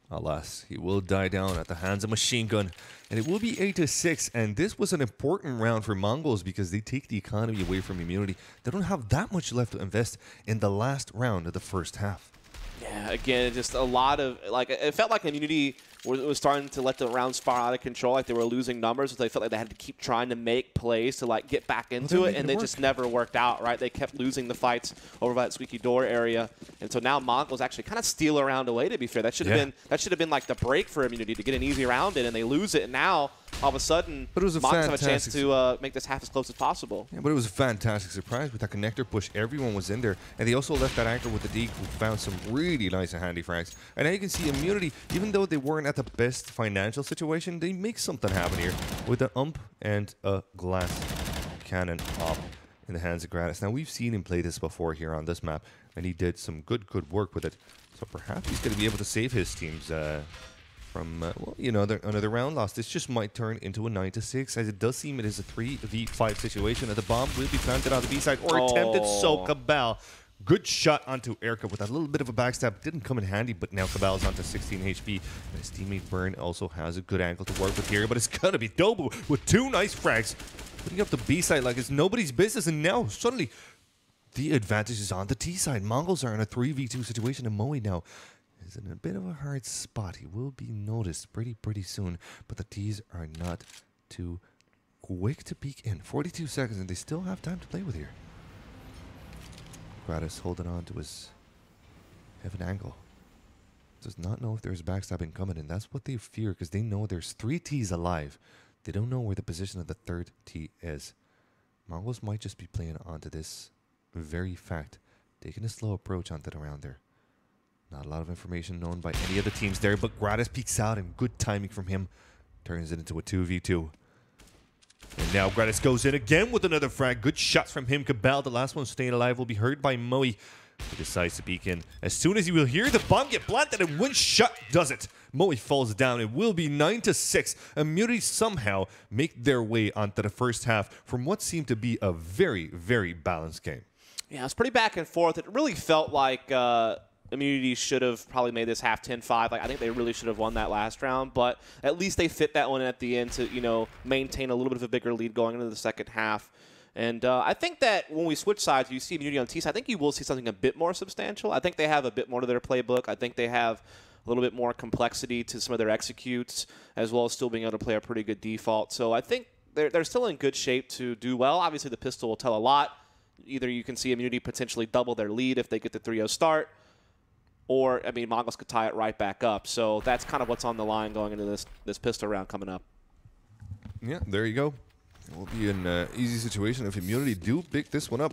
alas, he will die down at the hands of Machine Gun. And it will be 8-6, and this was an important round for Mongolz because they take the economy away from Immunity. They don't have that much left to invest in the last round of the first half. Yeah, again, just a lot of, like, it felt like Immunity was starting to let the round spiral out of control, like they were losing numbers, so they felt like they had to keep trying to make plays to, like, get back into it, and they just never worked out, right? They kept losing the fights over that squeaky door area, and so now Mongolz actually kind of steal a round away, to be fair. That should have been like the break for Immunity to get an easy round in, and they lose it, and now all of a sudden, Mongolz have a chance to make this half as close as possible. Yeah, but it was a fantastic surprise with that connector push. Everyone was in there, and they also left that anchor with the Deke, who found some really nice and handy frags. And now you can see Immunity, even though they weren't at the best financial situation, they make something happen here with an ump and a glass cannon op in the hands of Gratis. Now, we've seen him play this before here on this map, and he did some good work with it. So perhaps he's going to be able to save his team's from well, you know, another round loss. This just might turn into a 9-6, as it does seem it is a 3v5 situation, and the bomb will be planted on the B side or attempted. So Cabal, good shot onto Erica with a little bit of a backstab. Didn't come in handy, but now Cabal's onto 16 HP. And his teammate Burn also has a good angle to work with here, but it's going to be Dobu with 2 nice frags, putting up the B side like it's nobody's business. And now suddenly the advantage is on the T side. Mongols are in a 3v2 situation, and Moe now is in a bit of a hard spot. He will be noticed pretty soon, but the T's are not too quick to peek in. 42 seconds, and they still have time to play with here. Gratis holding on to his heaven angle. Does not know if there's backstabbing coming, and that's what they fear, because they know there's 3 T's alive. They don't know where the position of the 3rd T is. Mongols might just be playing onto this very fact, taking a slow approach onto the round there. Not a lot of information known by any of the teams there, but Gratis peeks out, and good timing from him turns it into a 2v2. And now Gratis goes in again with another frag. Good shots from him. Cabal, the last one staying alive, will be heard by Moe. He decides to peek in. As soon as he will hear the bomb get planted, and one shot does it. Moe falls down. It will be 9-6. Immunity somehow make their way onto the first half from what seemed to be a very balanced game. Yeah, it's pretty back and forth. It really felt like Immunity should have probably made this half 10-5. Like, I think they really should have won that last round, but at least they fit that one at the end to, you know, maintain a little bit of a bigger lead going into the second half. And I think that when we switch sides, you see Immunity on T side, I think you will see something a bit more substantial. I think they have a bit more to their playbook. I think they have a little bit more complexity to some of their executes, as well as still being able to play a pretty good default. So I think they're still in good shape to do well. Obviously, the pistol will tell a lot. Either you can see Immunity potentially double their lead if they get the 3-0 start, or, I mean, Mongols could tie it right back up. So that's kind of what's on the line going into this pistol round coming up. Yeah, there you go. It will be an easy situation. If Immunity do pick this one up,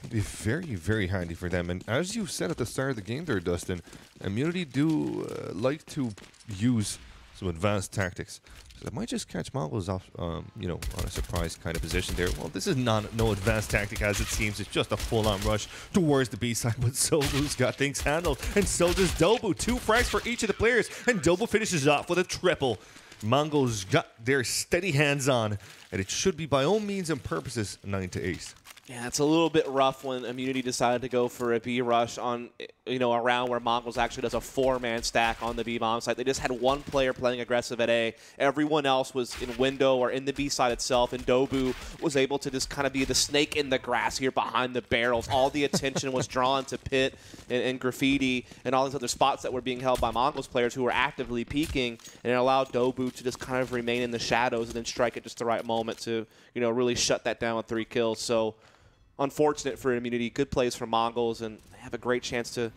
it'll be very handy for them. And as you said at the start of the game there, Dustin, Immunity do like to use some advanced tactics. So they might just catch Mongolz off, you know, on a surprise kind of position there. Well, this is no advanced tactic as it seems. It's just a full-on rush towards the B side, but Solu's got things handled, and so does Dobu. 2 frags for each of the players, and Dobu finishes off with a triple. Mongols got their steady hands on, and it should be by all means and purposes 9-8. Yeah, it's a little bit rough when Immunity decided to go for a B rush on, you know, a round where Mongols actually does a 4-man stack on the B bomb site. They just had one player playing aggressive at A. Everyone else was in window or in the B side itself, and Dobu was able to just kind of be the snake in the grass here behind the barrels. All the attention was drawn to Pit and Graffiti and all these other spots that were being held by Mongols players who were actively peeking, and it allowed Dobu to just kind of remain in the shadows and then strike at just the right moment to, you know, really shut that down with 3 kills. So unfortunate for Immunity. Good plays from Mongols, and they have a great chance to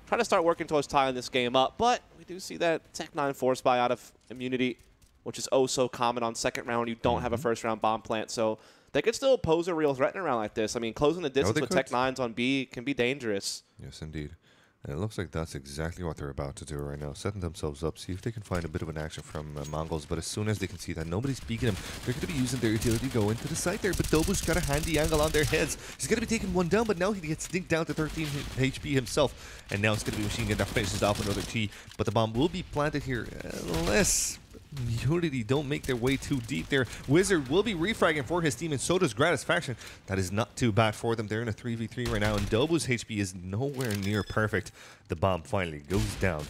try to start working towards tying this game up. But we do see that Tech 9 force buy out of Immunity, which is oh so common on second round when you don't have a first-round bomb plant. So they could still pose a real threat in a round like this. I mean, closing the distance with Tech 9s on B can be dangerous. Yes, indeed. And it looks like that's exactly what they're about to do right now, setting themselves up, see if they can find a bit of an action from Mongols. But as soon as they can see that nobody's peeking them, they're going to be using their utility to go into the site there. But Dobu's got a handy angle on their heads. He's going to be taking one down, but now he gets dinked down to 13 HP himself. And now it's going to be Machine Gun that finishes off another T. But the bomb will be planted here unless Unity don't make their way too deep there. Wizard will be refragging for his team, and so does Gratisfaction. That is not too bad for them. They're in a 3v3 right now, and Dobu's HP is nowhere near perfect. The bomb finally goes down,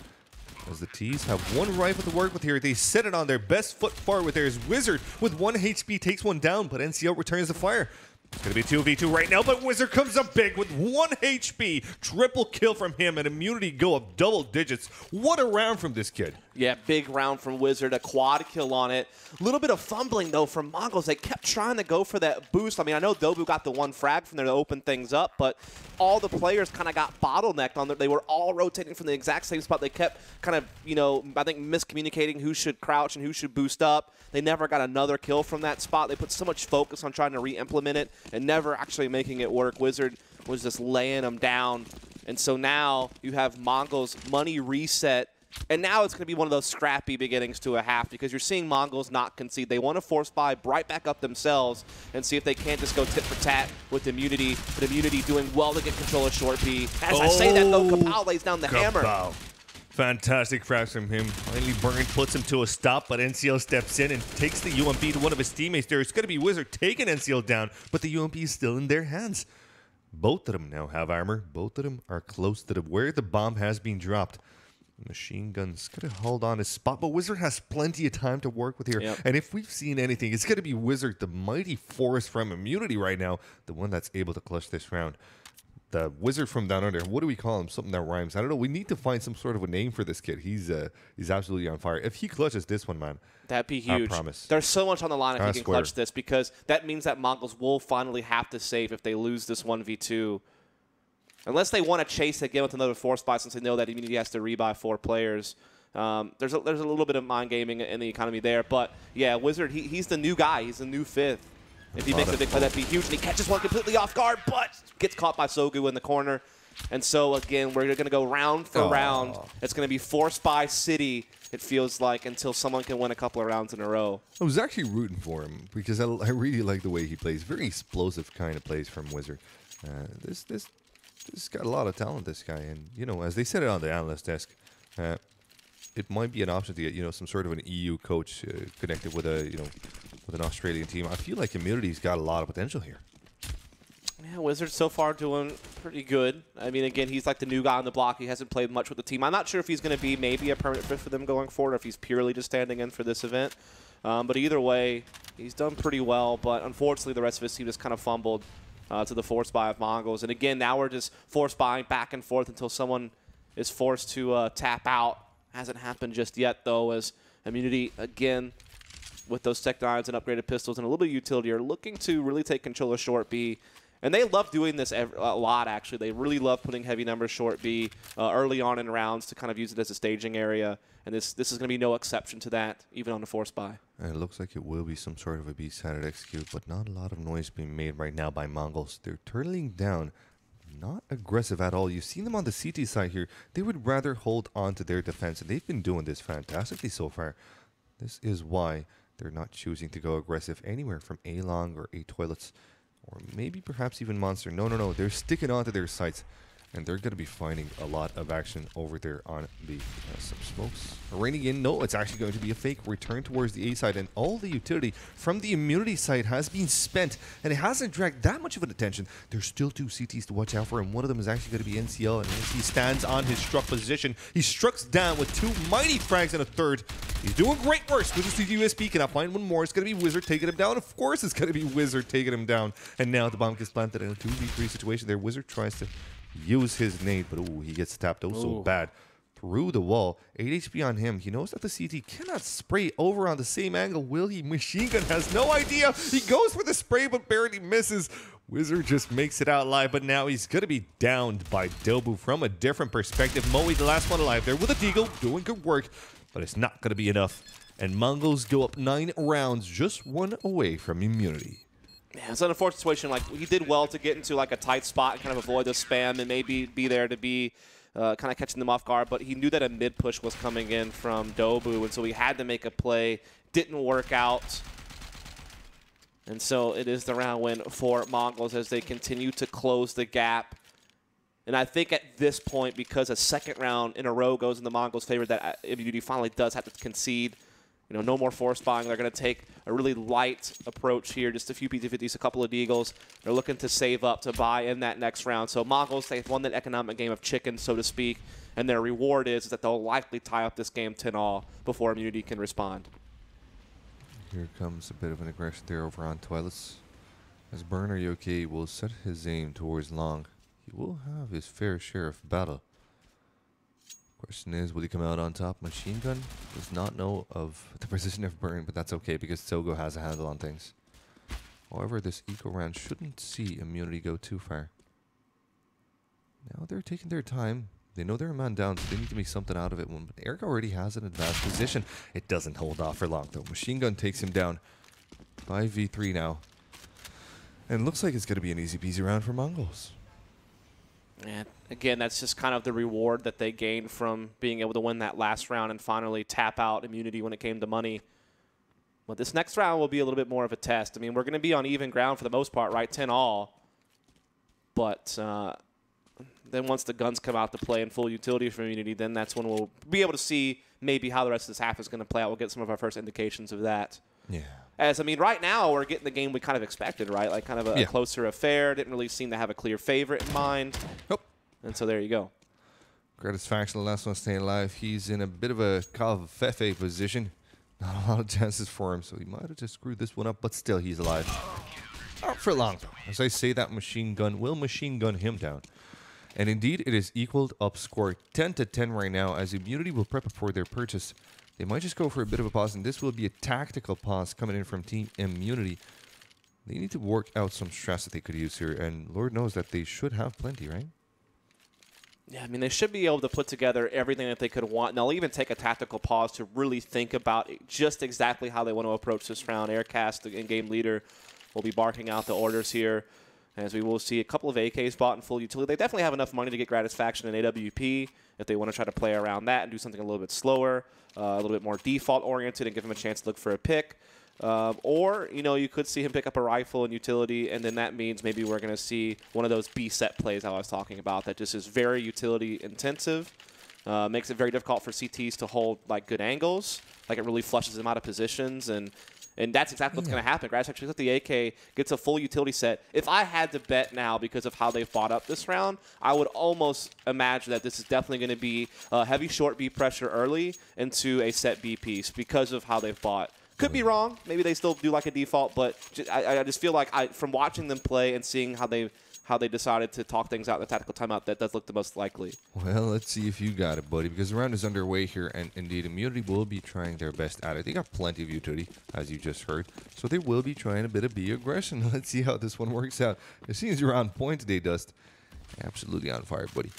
as the T's have one rifle to work with here. They set it on their best foot forward. There's Wizard with 1 HP, takes one down, but NCL returns the fire. It's going to be 2v2 right now, but Wizard comes up big with 1 HP. Triple kill from him, and Immunity go up double digits. What a round from this kid. Yeah, big round from Wizard, a quad kill on it. A little bit of fumbling, though, from Mongols. They kept trying to go for that boost. I mean, I know Dobu got the 1 frag from there to open things up, but all the players kind of got bottlenecked on there. They were all rotating from the exact same spot. They kept kind of, you know, I think miscommunicating who should crouch and who should boost up. They never got another kill from that spot. They put so much focus on trying to re-implement it and never actually making it work. Wizard was just laying them down. And so now you have Mongols money reset. And now it's going to be one of those scrappy beginnings to a half, because you're seeing Mongols not concede. They want to force buy right back up themselves and see if they can't just go tit for tat with Immunity. But Immunity doing well to get control of short B. As I say that, though, Kapow lays down the hammer. Fantastic frags from him. Finally, Burn puts him to a stop, but NCL steps in and takes the UMP to one of his teammates there. It's going to be Wizard taking NCL down, but the UMP is still in their hands. Both of them now have armor. Both of them are close to where the bomb has been dropped. Machine Gun's going to hold on his spot, but Wizard has plenty of time to work with here. Yep. And if we've seen anything, it's going to be Wizard, the mighty force from Immunity right now, the one that's able to clutch this round. The Wizard from down under, what do we call him? Something that rhymes. I don't know. We need to find some sort of a name for this kid. He's absolutely on fire. If he clutches this one, man, that'd be huge. I promise. There's so much on the line if I he can swear. clutch this, because that means that Mongolz will finally have to save if they lose this 1v2. Unless they want to chase again with another 4 spot, since they know that Immunity has to rebuy 4 players. There's a little bit of mind gaming in the economy there. But, yeah, Wizard, he's the new guy. He's the new 5th. If he makes a big play, that'd be huge. And he catches one completely off guard, but gets caught by Sogu in the corner. And so, again, we're going to go round for round. It's going to be 4 Spy City, it feels like, until someone can win a couple of rounds in a row. I was actually rooting for him because I really like the way he plays. Very explosive kind of plays from Wizard. This got a lot of talent, this guy. And, you know, as they said it on the analyst desk, it might be an option to get, you know, some sort of an EU coach connected with with an Australian team. I feel like Immunity's got a lot of potential here. Yeah, Wizard so far doing pretty good. I mean, again, he's like the new guy on the block. He hasn't played much with the team. I'm not sure if he's going to be maybe a permanent fit for them going forward, or if he's purely just standing in for this event. But either way, he's done pretty well. But unfortunately, the rest of his team just kind of fumbled to the force buy of Mongolz. And again, now we're just force buying back and forth until someone is forced to tap out. Hasn't happened just yet, though, as Immunity, again, with those Tech 9s and upgraded pistols and a little bit of utility, are looking to really take control of short B. And they love doing this a lot, actually. They really love putting heavy numbers short B early on in rounds to kind of use it as a staging area. And this is going to be no exception to that, even on the force buy. And it looks like it will be some sort of a B-sided execute, but not a lot of noise being made right now by Mongolz. They're turtling down. Not aggressive at all. You've seen them on the CT side here. They would rather hold on to their defense, and they've been doing this fantastically so far. This is why they're not choosing to go aggressive anywhere from A-Long or A-Toilets, or maybe perhaps even Monster. No. They're sticking onto their sights, and they're going to be finding a lot of action over there on B. Some smokes raining in. No, it's actually going to be a fake return towards the A side, and all the utility from the Immunity side has been spent, and it hasn't dragged that much of an attention. There's still 2 CTs to watch out for, and one of them is actually going to be NCL, and as he stands on his struck position, he strucks down with 2 mighty frags and a third. He's doing great work. Switches to USP, cannot find one more. It's going to be Wizard taking him down. Of course it's going to be Wizard taking him down, and now the bomb gets planted in a 2v3 situation there. Wizard tries to use his nade, but he gets tapped so bad through the wall. 8 HP on him. He knows that the CT cannot spray over on the same angle. Will he? Machine Gun has no idea. He goes for the spray, but barely misses. Wizard just makes it out alive, but now he's going to be downed by Dobu from a different perspective. Moe, the last one alive there with a deagle, doing good work, but it's not going to be enough. And Mongolz go up 9 rounds, just 1 away from Immunity. Yeah, it's an unfortunate situation. Like, he did well to get into like a tight spot and kind of avoid the spam and maybe be there to be kind of catching them off guard. But he knew that a mid push was coming in from Dobu, and so he had to make a play. Didn't work out. And so it is the round win for Mongolz as they continue to close the gap. And I think at this point, because a second round in a row goes in the Mongolz' favor, that Immunity finally does have to concede. You know, no more force buying. They're going to take a really light approach here. Just a few P250s, a couple of deagles. They're looking to save up to buy in that next round. So Mongolz, they've won that economic game of chicken, so to speak. And their reward is that they'll likely tie up this game 10-all before Immunity can respond. Here comes a bit of an aggression there over on Toilets. As Burner Yoke will set his aim towards Long. He will have his fair share of battle. Question is, will he come out on top? Machine Gun does not know of the position of Burn, but that's okay because Sogo has a handle on things. However, this eco round shouldn't see Immunity go too far. Now they're taking their time. They know they're a man down, so they need to make something out of it. But Eric already has an advanced position. It doesn't hold off for long, though. Machine Gun takes him down. 5v3 now. And looks like it's going to be an easy-peasy round for Mongolz. And again, that's just kind of the reward that they gained from being able to win that last round and finally tap out Immunity when it came to money. But this next round will be a little bit more of a test. I mean, we're going to be on even ground for the most part, right? 10-all. But then once the guns come out to play in full utility for Immunity, then that's when we'll be able to see maybe how the rest of this half is going to play out. We'll get some of our first indications of that. Yeah. As, I mean, right now we're getting the game we kind of expected, right? Like kind of a closer affair. Didn't really seem to have a clear favorite in mind. Nope. And so there you go. Gratisfaction, the last one staying alive. He's in a bit of a Calvefefe position. Not a lot of chances for him, so he might have just screwed this one up, but still he's alive. Not for long, though. As I say, that machine gun will machine gun him down. And indeed, it is equaled up score 10-10 right now, as Immunity will prep for their purchase. They might just go for a bit of a pause, and this will be a tactical pause coming in from Team Immunity. They need to work out some stress that they could use here, and Lord knows that they should have plenty, right? Yeah, I mean, they should be able to put together everything that they could want. And they'll even take a tactical pause to really think about just exactly how they want to approach this round. Aircast, the in-game leader, will be barking out the orders here, as we will see a couple of AKs bought in full utility. They definitely have enough money to get Gratisfaction and AWP if they want to try to play around that and do something a little bit slower, a little bit more default-oriented and give him a chance to look for a pick. Or, you know, you could see him pick up a rifle in utility, and then that means maybe we're going to see one of those B-set plays I was talking about that just is very utility-intensive. Makes it very difficult for CTs to hold, like, good angles. Like, it really flushes them out of positions, and that's exactly what's going to happen. Gratis actually with the AK gets a full utility set. If I had to bet now because of how they've bought up this round, I would almost imagine that this is definitely going to be a heavy short B pressure early into a set B piece because of how they've bought. Could be wrong. Maybe they still do like a default, but I just feel like from watching them play and seeing how they decided to talk things out in the tactical timeout, that does look the most likely. Well, let's see if you got it, buddy, because the round is underway here, and indeed, Immunity will be trying their best at it. They got plenty of utility, as you just heard, so they will be trying a bit of B aggression. Let's see how this one works out. It seems you're on point today, Dust. Absolutely on fire, buddy.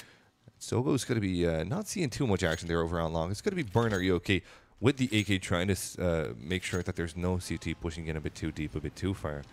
Sogo's going to be not seeing too much action there over on long. It's going to be Burn, are you okay? With the AK trying to make sure that there's no CT pushing in a bit too deep, a bit too far.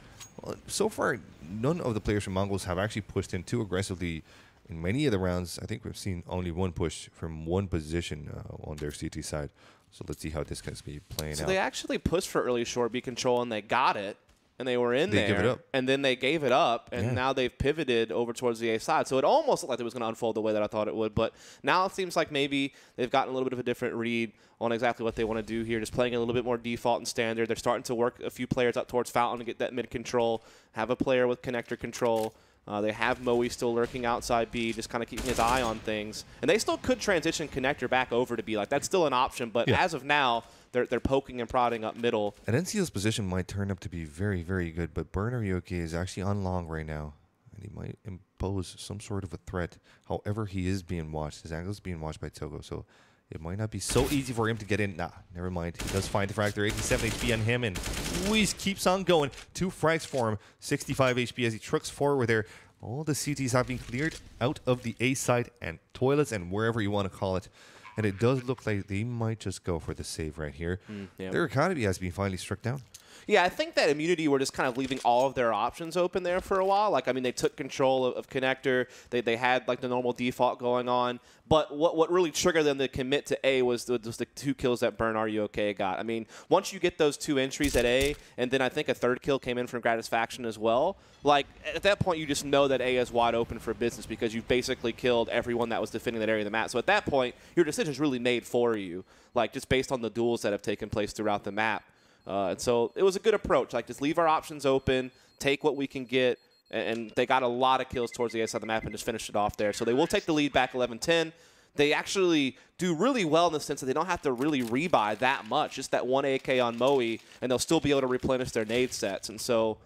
Well, so far, none of the players from Mongolz have actually pushed in too aggressively in many of the rounds. I think we've seen only one push from one position on their CT side. So let's see how this can be playing out. So they actually pushed for early short B control, and they got it. And they were in there, give it up. And then they gave it up, and now they've pivoted over towards the A side. So it almost looked like it was going to unfold the way that I thought it would, but now it seems like maybe they've gotten a little bit of a different read on exactly what they want to do here, just playing a little bit more default and standard. They're starting to work a few players up towards Fountain to get that mid control, have a player with connector control. They have Moe still lurking outside B, just kind of keeping his eye on things. And they still could transition connector back over to B. Like, that's still an option, but as of now, they're poking and prodding up middle. And NCL's position might turn up to be very, very good, but Burner Yoki is actually on long right now, and he might impose some sort of a threat. However, he is being watched. His angle is being watched by Togo, so it might not be so easy for him to get in. Nah, never mind. He does find the frag there. 87 HP on him, and he keeps on going. 2 frags for him. 65 HP as he trucks forward there. All the CTs have been cleared out of the A side and toilets and wherever you want to call it. And it does look like they might just go for the save right here. Their economy has been finally struck down. Yeah, I think that Immunity were just kind of leaving all of their options open there for a while. Like, I mean, they took control of connector. They had, like, the normal default going on. But what really triggered them to commit to A was the 2 kills that Burn Are You Okay got. I mean, once you get those 2 entries at A, and then I think a 3rd kill came in from Gratisfaction as well, like, at that point you just know that A is wide open for business because you've basically killed everyone that was defending that area of the map. So at that point, your decision's really made for you, like, just based on the duels that have taken place throughout the map. And so it was a good approach. Like, just leave our options open, take what we can get, and they got a lot of kills towards the A side of the map and just finished it off there. So they will take the lead back 11-10. They actually do really well in the sense that they don't have to really rebuy that much, just that 1 AK on Moe, and they'll still be able to replenish their nade sets. And so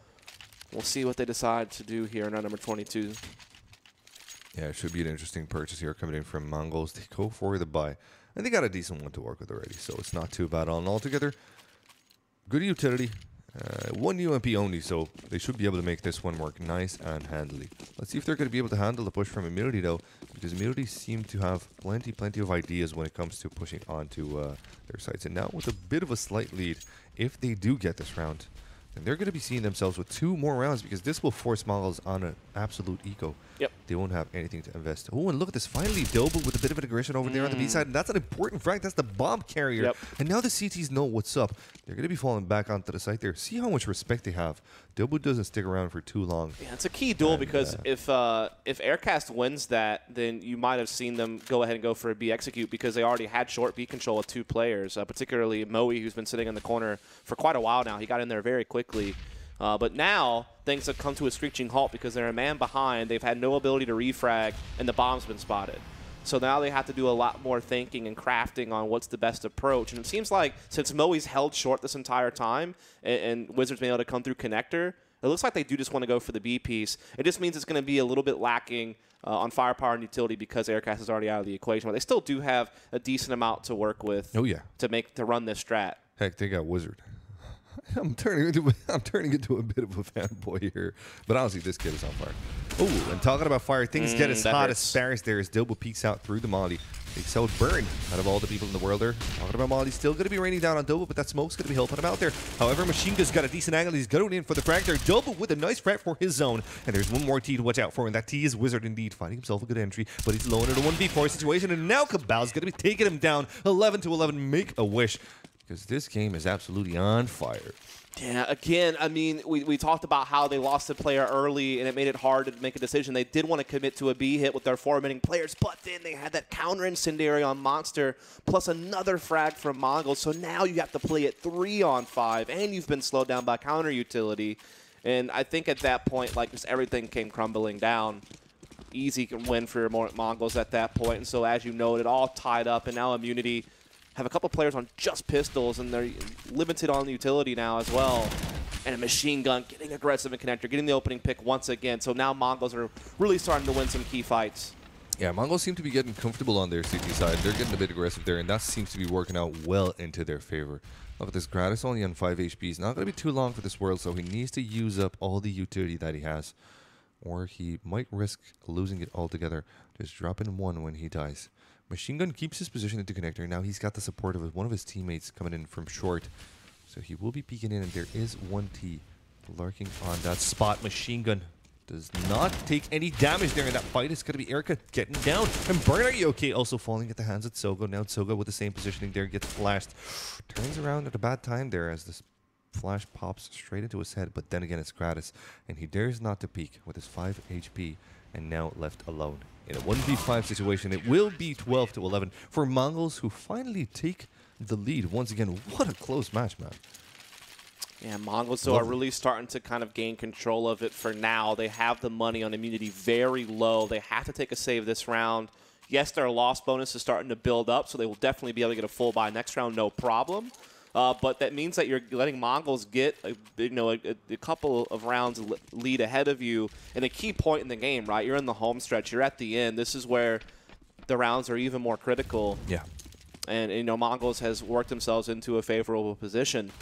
we'll see what they decide to do here in round number 22. Yeah, it should be an interesting purchase here coming in from Mongolz. They go for the buy. And they got a decent one to work with already, so it's not too bad all altogether. Good utility, 1 UMP only, so they should be able to make this one work nice and handily. Let's see if they're going to be able to handle the push from Immunity, though, because Immunity seem to have plenty of ideas when it comes to pushing onto their sites. And now with a bit of a slight lead, if they do get this round, And they're going to be seeing themselves with 2 more rounds because this will force Mongolz on an absolute eco. Yep. They won't have anything to invest. Oh, and look at this. Finally, Dobu with a bit of an aggression over there on the B side. And that's an important frag. That's the bomb carrier. Yep. And now the CTs know what's up. They're going to be falling back onto the site there. See how much respect they have. Dobu doesn't stick around for too long. Yeah, it's a key duel because if Aircast wins that, then you might have seen them go ahead and go for a B execute because they already had short B control with 2 players, particularly Moe, who's been sitting in the corner for quite a while now. He got in there very quickly. But now things have come to a screeching halt because they're a man behind. They've had no ability to refrag, and the bomb's been spotted. So now they have to do a lot more thinking and crafting on what's the best approach. And it seems like since Moe's held short this entire time and Wizards been able to come through connector, it looks like they do just want to go for the B piece. It just means it's going to be a little bit lacking on firepower and utility because Aircast is already out of the equation. But they still do have a decent amount to work with to run this strat. Heck, they got Wizard. I'm turning into a bit of a fanboy here, but honestly, this kid is on fire. Oh, and talking about fire, things get as hot as Sparrows there as Dobu peeks out through the Molly. Takes out Burn out of all the people in the world there. Talking about Molly, still going to be raining down on Dobu, but that smoke's going to be helping him out there. However, Machine Gun's got a decent angle. He's going in for the frag there. Dobu with a nice frag for his zone, and there's one more T to watch out for, and that T is Wizard indeed, finding himself a good entry, but he's low in a 1v4 situation, and now Cabal's going to be taking him down 11-11. Make a wish, because this game is absolutely on fire. Yeah, again, I mean, we talked about how they lost a player early and it made it hard to make a decision. They did want to commit to a B hit with their 4 remaining players, but then they had that counter incendiary on Monster plus another frag from Mongolz. So now you have to play it 3 on 5, and you've been slowed down by counter utility. And I think at that point, like, just everything came crumbling down. Easy win for Mongolz at that point. And so, as you noted, all tied up, and now Immunity have a couple players on just pistols, and they're limited on utility now as well. And a Machine Gun getting aggressive in connector, getting the opening pick once again. So now Mongolz are really starting to win some key fights. Yeah, Mongolz seem to be getting comfortable on their CT side. They're getting a bit aggressive there, and that seems to be working out well into their favor. Look at this, Gratis only on 5 HP. He's not going to be too long for this world, so he needs to use up all the utility that he has, or he might risk losing it altogether. Just dropping 1 when he dies. Machine Gun keeps his position into connector. Now he's got the support of one of his teammates coming in from short. So he will be peeking in, and there is 1 T lurking on that spot. Machine Gun does not take any damage there in that fight. It's going to be Erica getting down. And Burn, are you okay? Also falling at the hands of Tsogo. Now Tsogo with the same positioning there gets flashed. Turns around at a bad time there as this flash pops straight into his head. But then again, it's Gratis. And he dares not to peek with his 5 HP and now left alone. In a 1v5 situation, it will be 12-11 for Mongolz, who finally take the lead. Once again, what a close match, man. Yeah, Mongolz are really starting to kind of gain control of it for now. They have the money on Immunity very low. They have to take a save this round. Yes, their loss bonus is starting to build up, so they will definitely be able to get a full buy next round, no problem. But that means that you're letting Mongolz get a couple of rounds lead ahead of you in a key point in the game, right? You're in the home stretch. You're at the end. This is where the rounds are even more critical. Yeah. And, Mongolz has worked themselves into a favorable position.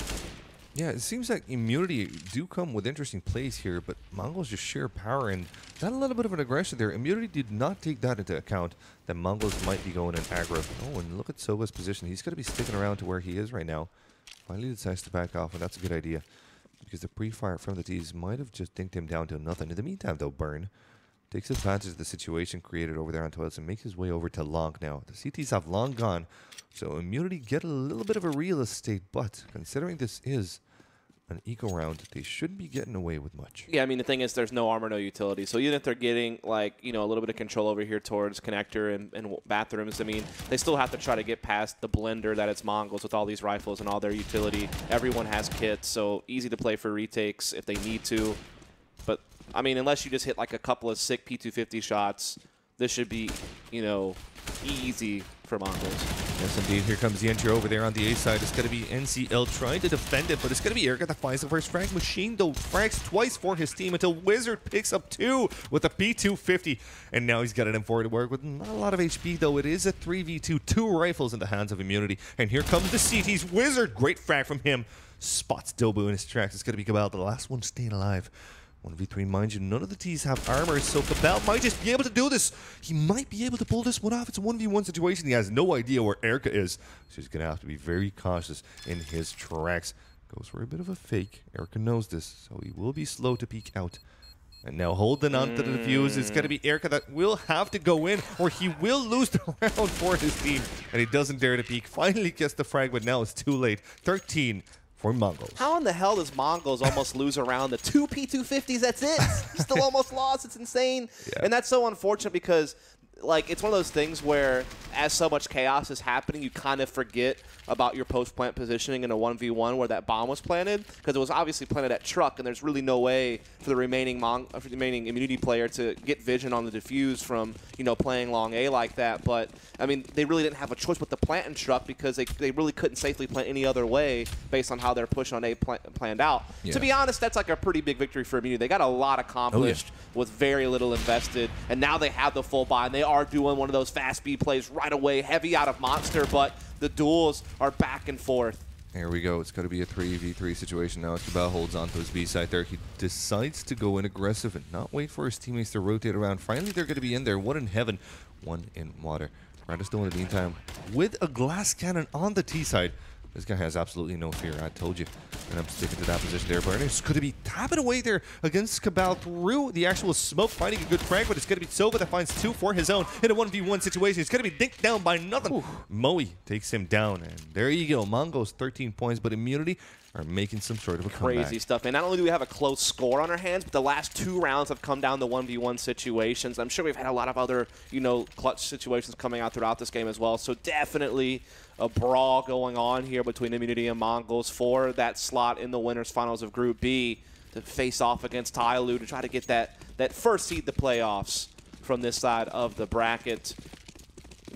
Yeah, it seems like Immunity do come with interesting plays here, but Mongolz just sheer power and not a little bit of an aggression there. Immunity did not take that into account, that Mongolz might be going in aggro. Oh, and look at Soga's position. He's going to be sticking around to where he is right now. Finally decides to back off, and that's a good idea, because the pre-fire from the T's might have just dinked him down to nothing. In the meantime, though, Burn takes advantage of the situation created over there on Toilets and makes his way over to Long now. The CTs have long gone, so Immunity get a little bit of a real estate, but considering this is an eco round, they shouldn't be getting away with much. Yeah, I mean, the thing is there's no armor, no utility. So even if they're getting, like, a little bit of control over here towards connector and bathrooms, I mean, they still have to try to get past the blender that it's Mongolz with all these rifles and all their utility. Everyone has kits, so easy to play for retakes if they need to. But, I mean, unless you just hit, like, a couple of sick P250 shots, this should be, easy for Mongolz. Yes, indeed. Here comes the entry over there on the A side. It's going to be NCL trying to defend it, but it's going to be Erica that finds the first frag. Machine, though, frags twice for his team until Wizard picks up 2 with a P250. And now he's got an M4 to work with. Not a lot of HP, though. It is a 3v2. 2 rifles in the hands of Immunity. And here comes the CT's Wizard. Great frag from him. Spots Dobu in his tracks. It's going to be Cabal, the last one staying alive. 1v3, mind you, none of the T's have armor, so Cabal might just be able to do this. He might be able to pull this one off. It's a 1v1 situation. He has no idea where Erica is, so he's going to have to be very cautious in his tracks. Goes for a bit of a fake. Erica knows this, so he will be slow to peek out. And now holding on to the defuse, it's going to be Erica that will have to go in, or he will lose the round for his team. And he doesn't dare to peek. Finally gets the frag, but now it's too late. 13 for Mongolz. How in the hell does Mongolz almost lose a round? The 2 P250s, that's it. He still almost lost. It's insane. Yeah. And that's so unfortunate because, like, it's one of those things where as so much chaos is happening, you kind of forget about your post-plant positioning in a 1v1 where that bomb was planted, because it was obviously planted at truck, and there's really no way for the remaining immunity player to get vision on the defuse from, you know, playing long A like that. But, I mean, they really didn't have a choice but to plant in truck because they really couldn't safely plant any other way based on how their push on A planned out. Yeah. To be honest, that's like a pretty big victory for immunity. They got a lot accomplished with very little invested, and now they have the full buy, and they are doing one of those fast B plays right away, heavy out of Monster, but the duels are back and forth. There we go. It's going to be a 3v3 situation now as Cabal holds on to his B side there. He decides to go in aggressive and not wait for his teammates to rotate around. Finally, they're going to be in there. One in heaven, one in water. Radisto in the meantime with a glass cannon on the T side. This guy has absolutely no fear, I told you. And I'm sticking to that position there. Burners could be tapping away there against Cabal through the actual smoke, finding a good frag, but it's going to be Sova that finds 2 for his own in a 1v1 situation. It's going to be dinked down by nothing. Moe takes him down, and there you go. Mongolz 13 points, but immunity are making some sort of a Crazy comeback. stuff. And not only do we have a close score on our hands, but the last 2 rounds have come down to 1v1 situations. I'm sure we've had a lot of other, you know, clutch situations coming out throughout this game as well. So definitely a brawl going on here between Immunity and Mongolz for that slot in the winners finals of Group B to face off against Tyloo to try to get that first seed the playoffs from this side of the bracket.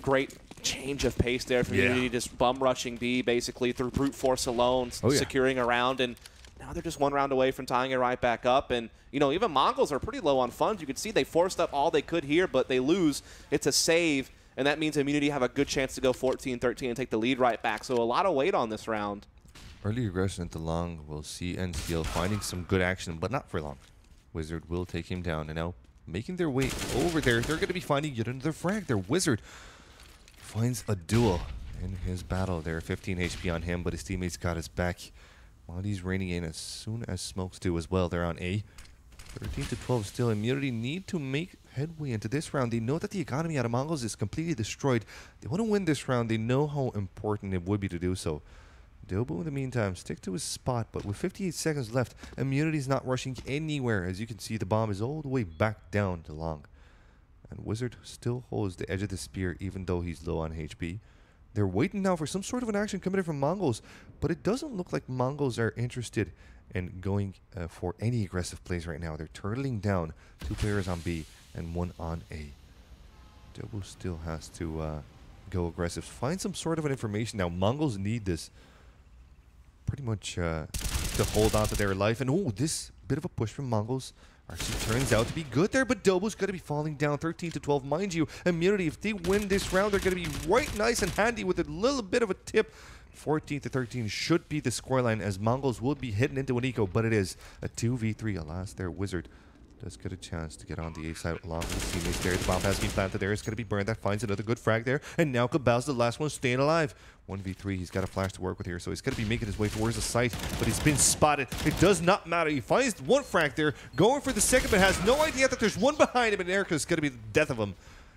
Great change of pace there from Immunity, just bum rushing B basically through brute force alone, securing a round, and now they're just 1 round away from tying it right back up. And, you know, even Mongolz are pretty low on funds. You can see they forced up all they could here, but they lose. It's a save. And that means Immunity have a good chance to go 14-13 and take the lead right back. So a lot of weight on this round. Early aggression into long. We'll see NCL finding some good action, but not for long. Wizard will take him down. And now making their way over there, they're going to be finding yet another frag. Their Wizard finds a duel in his battle there. 15 HP on him, but his teammates got his back. While he's raining in as soon as Smokes do as well. They're on A. 13-12 still. Immunity need to make headway into this round. They know that the economy out of Mongolz is completely destroyed. They want to win this round. They know how important it would be to do so. Dobu, in the meantime, stick to his spot, but with 58 seconds left, Immunity's not rushing anywhere. As you can see, the bomb is all the way back down to long. And Wizard still holds the edge of the spear, even though he's low on HP. They're waiting now for some sort of an action coming in from Mongolz, but it doesn't look like Mongolz are interested in going for any aggressive plays right now. They're turtling down 2 players on B and 1 on A. Dobu still has to go aggressive. Find some sort of an information. Now, Mongolz need this pretty much to hold on to their life. And, oh, this bit of a push from Mongolz actually turns out to be good there, but Dobu's going to be falling down 13-12. Mind you, Immunity, if they win this round, they're going to be right nice and handy with a little bit of a tip. 14-13 should be the scoreline, as Mongolz will be hitting into an eco, but it is a 2v3. Alas, their Wizard does get a chance to get on the A side along with his teammates there. The bomb has been planted there. It's going to be burned. That finds another good frag there. And now Cabal's the last one staying alive. 1v3. He's got a flash to work with here, so he's going to be making his way towards the site, but he's been spotted. It does not matter. He finds 1 frag there, going for the second, but has no idea that there's 1 behind him, and Erica's going to be the death of him.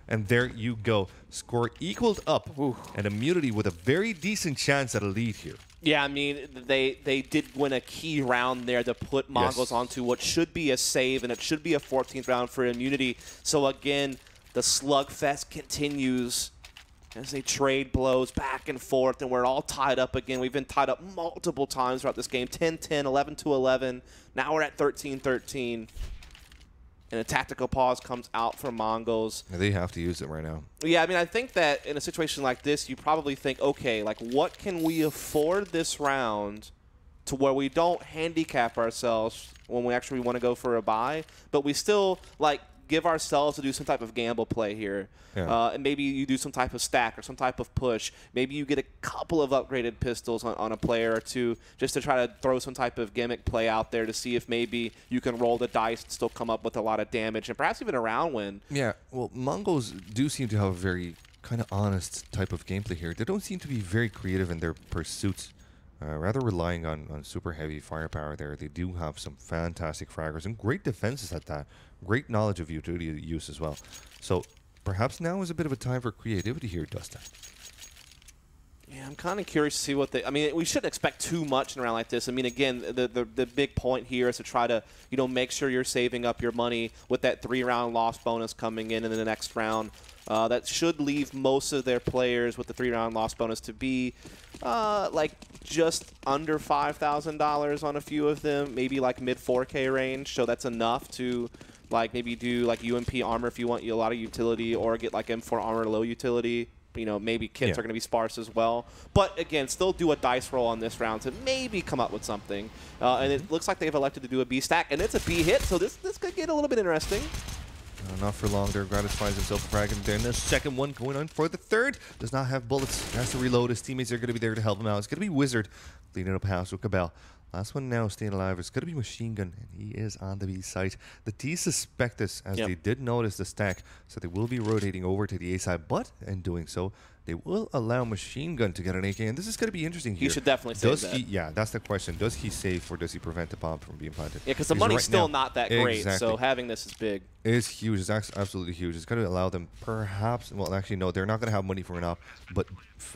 And there you go. Score equaled up. Ooh. And Immunity with a very decent chance at a lead here. Yeah, I mean, they did win a key round there to put Mongolz onto what should be a save, and it should be a 14th round for Immunity. So again, the slugfest continues as they trade blows back and forth, and we're all tied up again. We've been tied up multiple times throughout this game. 10-10, 11-11. Now we're at 13-13. And a tactical pause comes out from Mongolz. Yeah, they have to use it right now. Yeah, I mean, I think that in a situation like this, you probably think, okay, like, what can we afford this round to where we don't handicap ourselves when we actually want to go for a buy, but we still, like, give ourselves to do some type of gamble play here. Yeah. And maybe you do some type of stack or some type of push. Maybe you get a couple of upgraded pistols on a player or two just to try to throw some type of gimmick play out there to see if maybe you can roll the dice and still come up with a lot of damage and perhaps even a round win. Yeah, well, Mongolz do seem to have a very kind of honest type of gameplay here. They don't seem to be very creative in their pursuits rather relying on super heavy firepower there. They do have some fantastic fraggers and great defenses at that. Great knowledge of utility use as well. So perhaps now is a bit of a time for creativity here, Dustin. Yeah, I'm kind of curious to see what they. I mean, we shouldn't expect too much in a round like this. I mean, again, the big point here is to try to make sure you're saving up your money with that 3-round loss bonus coming in the next round. That should leave most of their players with the 3-round loss bonus to be like just under $5,000 on a few of them, maybe like mid 4K range. So that's enough to like maybe do like UMP armor if you want a lot of utility, or get like M4 armor low utility. Maybe kits are going to be sparse as well. But, again, still do a dice roll on this round to maybe come up with something. And it looks like they've elected to do a B stack, and it's a B hit, so this could get a little bit interesting. Not for long there. Gratis finds himself fragging. Then the second one going on for the third. Does not have bullets. Has to reload. His teammates are going to be there to help him out. It's going to be Wizard leading up house with Cabal. Last one now staying alive is going to be Machine Gun, and he is on the B site. The T suspect this, as they did notice the stack, so they will be rotating over to the A side, but in doing so, they will allow Machine Gun to get an AK, and this is going to be interesting here. He should definitely save that. Yeah, that's the question. Does he save, or does he prevent the bomb from being planted? Yeah, because the money's still not that great, so having this is big. It is huge. It's absolutely huge. It's going to allow them perhaps, well, actually, no, they're not going to have money for an op, but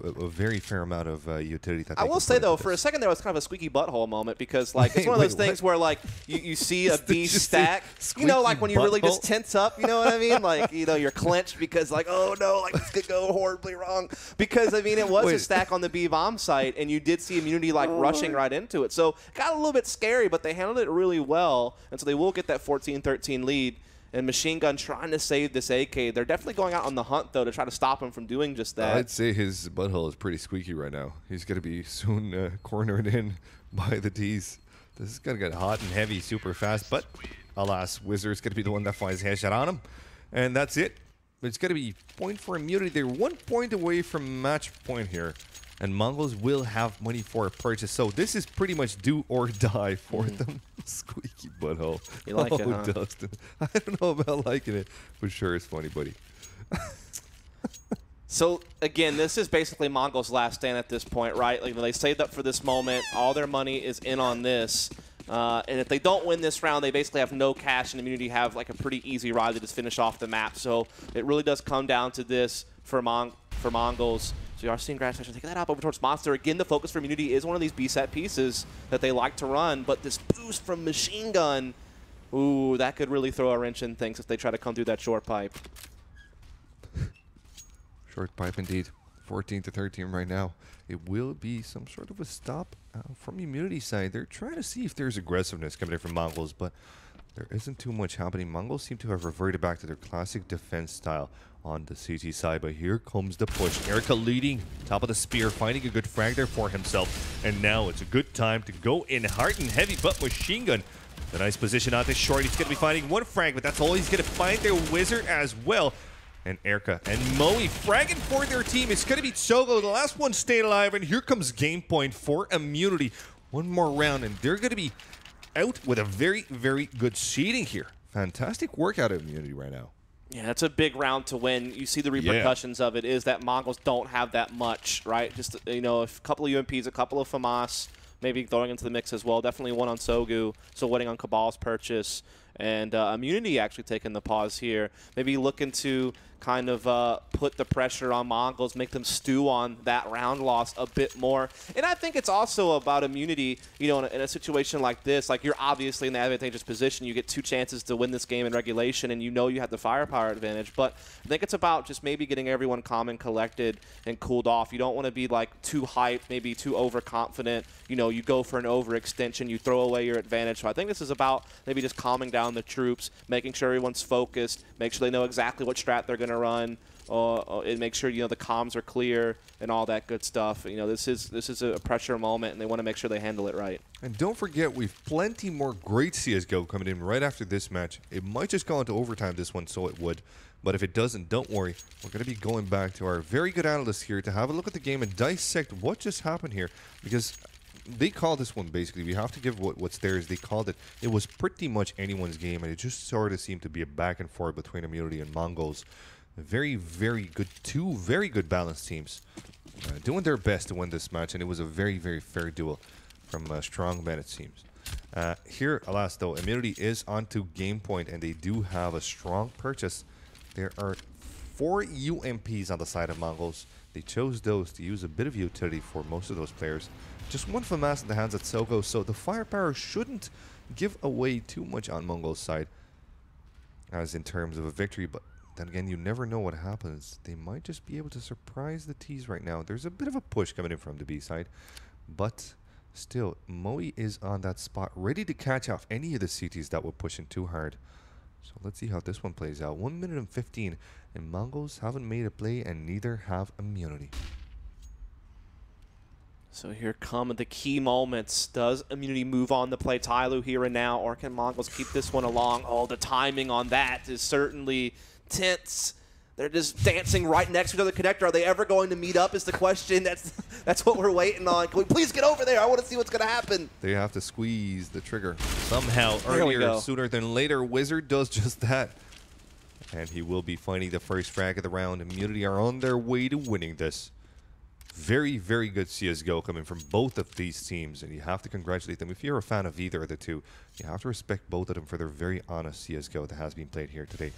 a very fair amount of utility. That I will say, though, for a second there was kind of a squeaky butthole moment, because like it's one of those things where like you see a B stack, like when you really just tense up, you know what I mean? Like, you're clenched because like, oh no, like this could go horribly wrong. Because I mean, it was a stack on the B bomb site, and you did see Immunity like rushing right into it. So it got a little bit scary, but they handled it really well, and so they will get that 14-13 lead. And Machine Gun trying to save this AK. They're definitely going out on the hunt, though, to try to stop him from doing just that. I'd say his butthole is pretty squeaky right now. He's going to be soon cornered in by the Ts. This is going to get hot and heavy super fast, but alas, Wizard's going to be the one that finds a headshot on him. And that's it. It's going to be point for Immunity. They're 1 point away from match point here. And Mongolz will have money for a purchase. So this is pretty much do or die for them. Squeaky butthole. You like it, huh? Dustin. I don't know about liking it, but sure, it's funny, buddy. So, again, this is basically Mongol's last stand at this point, right? Like, they saved up for this moment. All their money is in on this. And if they don't win this round, they basically have no cash, and Immunity have like a pretty easy ride to just finish off the map. So it really does come down to this for Mongolz. So you are seeing Grass taking that up over towards Monster. Again, the focus for Immunity is one of these B-set pieces that they like to run, but this boost from Machine Gun, ooh, that could really throw a wrench in things if they try to come through that short pipe. Short pipe indeed. 14-13 right now. It will be some sort of a stop from Immunity side. They're trying to see if there's aggressiveness coming in from Mongolz, but there isn't too much happening. Mongolz seem to have reverted back to their classic defense style on the CT side, but here comes the push. Erica leading, top of the spear, finding a good frag there for himself, and now it's a good time to go in hard and heavy, but Machine Gun, the nice position out this short. He's going to be finding one frag, but that's all he's going to find there. Wizard as well. And Erica and Moe fragging for their team. It's going to be Sogo, the last one staying alive, and here comes game point for Immunity. One more round, and they're going to be out with a very, very good seeding here. Fantastic work out of Immunity right now. Yeah, it's a big round to win. You see the repercussions of it is that Mongols don't have that much, right? Just, a couple of UMPs, a couple of FAMAS, maybe throwing into the mix as well. Definitely one on Sogu, so waiting on Cabal's purchase. And Immunity actually taking the pause here. Maybe looking to kind of put the pressure on Mongolz, make them stew on that round loss a bit more. And I think it's also about Immunity, in a situation like this. Like, you're obviously in the advantageous position. You get 2 chances to win this game in regulation, and you have the firepower advantage. But I think it's about just maybe getting everyone calm and collected and cooled off. You don't want to be, like, too hyped, maybe too overconfident. You go for an overextension. You throw away your advantage. So I think this is about maybe just calming down the troops, making sure everyone's focused, make sure they know exactly what strat they're going to run, and make sure the comms are clear and all that good stuff. This is a pressure moment, and they want to make sure they handle it right. And don't forget, we've plenty more great CSGO coming in right after this match. It might just go into overtime, this one, so it would. But if it doesn't, don't worry. We're going to be going back to our very good analysts here to have a look at the game and dissect what just happened here, because they called this one, basically. We have to give what's theirs. They called it. It was pretty much anyone's game, and it just sort of seemed to be a back and forth between Immunity and Mongolz. Very, very good. Two very good balanced teams doing their best to win this match, and it was a very, very fair duel from strong men, it seems. Here, alas, though, Immunity is onto game point, and they do have a strong purchase. There are 4 UMPs on the side of Mongolz. They chose those to use a bit of utility for most of those players. Just one FAMAS in the hands of Sogo, so the firepower shouldn't give away too much on Mongol's side as in terms of a victory, but then again, you never know what happens. They might just be able to surprise the T's right now. There's a bit of a push coming in from the B side, but still, Moe is on that spot, ready to catch off any of the CTs that were pushing too hard. So let's see how this one plays out. 1 minute and 15, and Mongols haven't made a play, and neither have Immunity. So here come the key moments. Does Immunity move on to play Tyloo here and now, or can Mongols keep this one along? Oh, the timing on that is certainly tense. They're just dancing right next to the connector. Are they ever going to meet up is the question. That's what we're waiting on. Can we please get over there? I want to see what's going to happen. They have to squeeze the trigger somehow earlier, sooner than later. Wizard does just that. And he will be finding the first frag of the round. Immunity are on their way to winning this. Very, very good CSGO coming from both of these teams, and you have to congratulate them. If you're a fan of either of the two, you have to respect both of them for their very honest CSGO that has been played here today.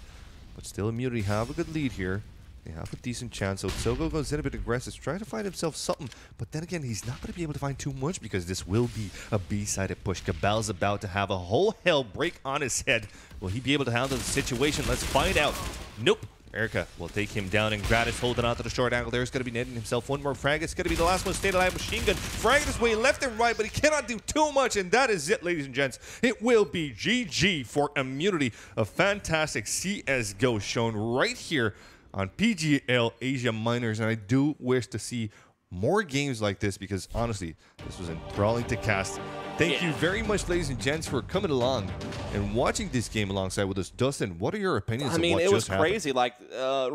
But still, Immunity have a good lead here. They have a decent chance. So Sogo goes in a bit aggressive, trying to find himself something. But then again, he's not going to be able to find too much because this will be a B-sided push. Cabal's about to have a whole hell break on his head. Will he be able to handle the situation? Let's find out. Nope. Erica will take him down, and Gratis holding on to the short angle. There's going to be netting himself one more frag. It's going to be the last one. Stay alive machine gun. Fragging his way left and right, but he cannot do too much, and that is it, ladies and gents. It will be GG for Immunity. A fantastic CSGO shown right here on PGL Asia Minors, and I do wish to see more games like this because, honestly, this was enthralling to cast. Thank you very much, ladies and gents, for coming along and watching this game alongside with us. Dustin, what are your opinions on what just happened? I mean, it was crazy. Like,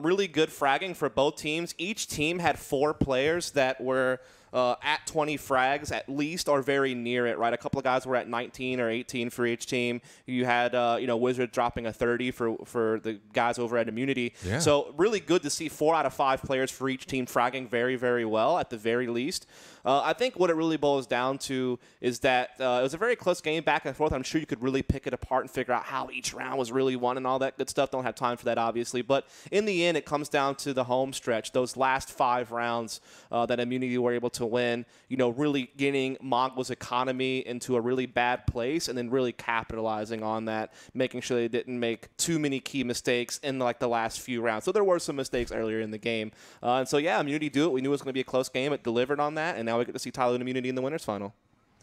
really good fragging for both teams. Each team had 4 players that were at 20 frags at least, or very near it, right? A couple of guys were at 19 or 18 for each team. You had, Wizard dropping a 30 for the guys over at Immunity. Yeah. So really good to see 4 out of 5 players for each team fragging very, very well at the very least. I think what it really boils down to is that it was a very close game back and forth. I'm sure you could really pick it apart and figure out how each round was really won and all that good stuff. Don't have time for that, obviously. But in the end, it comes down to the home stretch, those last 5 rounds that Immunity were able to win, really getting Mongol's economy into a really bad place and then really capitalizing on that, making sure they didn't make too many key mistakes in like the last few rounds. So there were some mistakes earlier in the game. And so, yeah, Immunity do it. We knew it was going to be a close game. It delivered on that, and now we get to see Tyloo and Immunity in the winners final.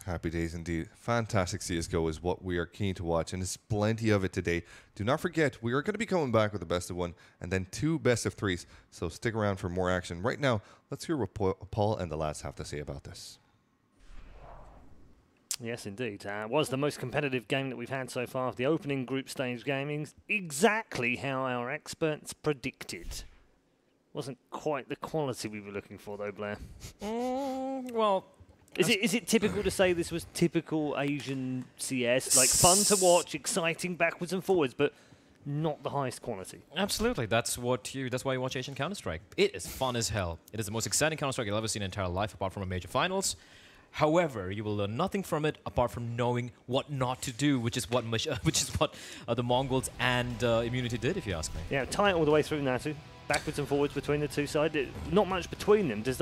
Happy days indeed. Fantastic CSGO is what we are keen to watch, and there's plenty of it today. Do not forget, we are going to be coming back with the best of 1 and then 2 best of 3s, so stick around for more action. Right now, let's hear what Paul and the lads have to say about this. Yes, indeed. It was the most competitive game that we've had so far of the opening group stage gamings. Exactly how our experts predicted. Wasn't quite the quality we were looking for, though, Blair. Well... Is it typical to say this was typical Asian CS, like fun to watch, exciting backwards and forwards, but not the highest quality? Absolutely. That's why you watch Asian Counter-Strike. It is fun as hell. It is the most exciting Counter-Strike you'll ever see in your entire life, apart from a major finals. However, you will learn nothing from it apart from knowing what not to do, which is what the Mongols and Immunity did, if you ask me. Yeah, tight all the way through now, too. Backwards and forwards between the two sides. Not much between them. Does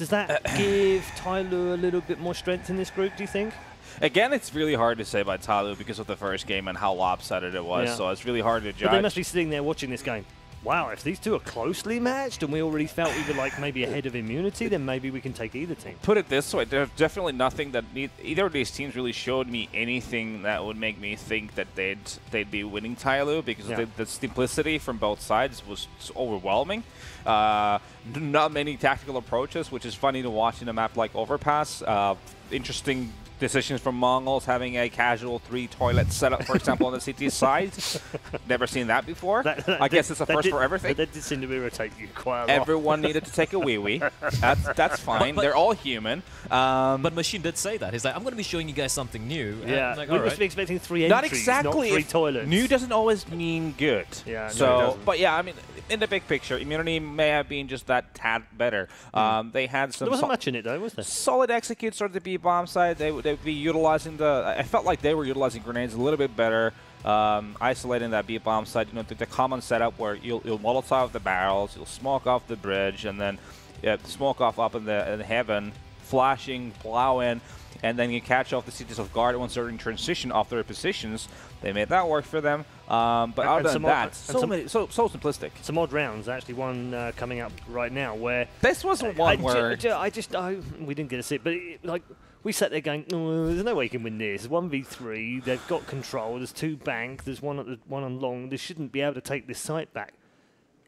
that give Tyloo a little bit more strength in this group, do you think? Again, it's really hard to say about Tyloo because of the first game and how lopsided it was, so it's really hard to judge. But they must be sitting there watching this game. Wow, if these two are closely matched and we already felt we were like maybe ahead of Immunity, then maybe we can take either team. Put it this way, there's definitely nothing that either of these teams really showed me anything that would make me think that they'd be winning Tyloo, because the simplicity from both sides was overwhelming. Not many tactical approaches, which is funny to watch in a map like Overpass. Interesting decisions from Mongolz, having a casual 3-toilet setup, for example, on the CT side. Never seen that before. I guess it's a first for everything. That did seem to irritate you quite a lot. Everyone needed to take a wee-wee. That's fine. They're all human. But Machine did say that. He's like, I'm going to be showing you guys something new. Yeah, And like, we all must right. be expecting 3 Not entries, exactly. not 3 toilets. New doesn't always mean good. Yeah, no, it so, doesn't. but yeah, I mean, in the big picture, Immunity may have been just that tad better. They had some There wasn't much in it, though, was there? solid executes on the B bomb side. They'd be utilizing I felt like they were utilizing grenades a little bit better, isolating that B bomb side. You know, the common setup where you'll Molotov the barrels, you'll smoke off the bridge, and then smoke off up in the heaven, flashing, plowing, and then you catch off the cities of guard once they're in transition off their positions. They made that work for them. But other than that, so simplistic. Some odd rounds, actually one coming up right now where... This was one where... we didn't get to see it, but like we sat there going, oh, there's no way you can win this. 1v3, they've got control, there's 2 bank, there's one on long, they shouldn't be able to take this site back.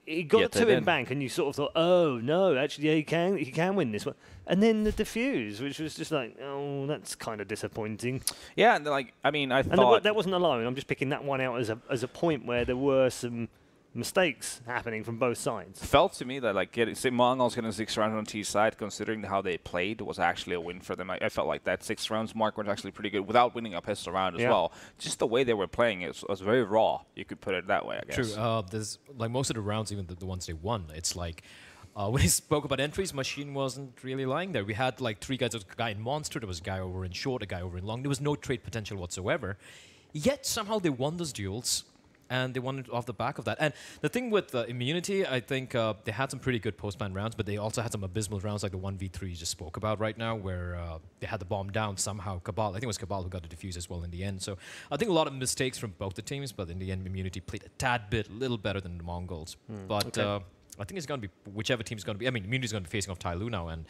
He got 2 in bank, and you sort of thought, oh, no, actually, yeah, he can win this one. And then the defuse, which was just like, oh, that's kind of disappointing. Yeah, and like, I mean, I and thought... that wasn't alone. I'm just picking that one out as a point where there were some mistakes happening from both sides. Felt to me that like Mongolz getting 6 rounds on T side, considering how they played, was actually a win for them. I felt like that 6 rounds mark was actually pretty good without winning a pistol round as well. Just the way they were playing it was very raw. You could put it that way, I guess. True. There's like most of the rounds, even the ones they won, it's like when he spoke about entries, Machine wasn't really lying there. We had like 3 guys. There was a guy in Monster, there was a guy over in Short, a guy over in Long. There was no trade potential whatsoever. Yet somehow they won those duels. And they won it off the back of that. And the thing with Immunity, I think they had some pretty good post-ban rounds, but they also had some abysmal rounds like the 1v3 you just spoke about right now, where they had the bomb down somehow. Cabal, I think it was Cabal who got the defuse as well in the end. So I think a lot of mistakes from both the teams, but in the end, Immunity played a little better than the Mongolz. But I think it's going to be, whichever team's going to be, I mean, Immunity's going to be facing off Tyloo now, and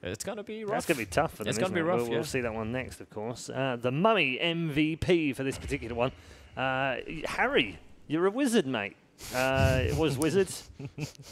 it's going to be rough. That's going to be tough for them. It's going to be rough, We'll see that one next, of course. The Mummy MVP for this particular one. Harry, you're a wizard, mate. It was Wizards.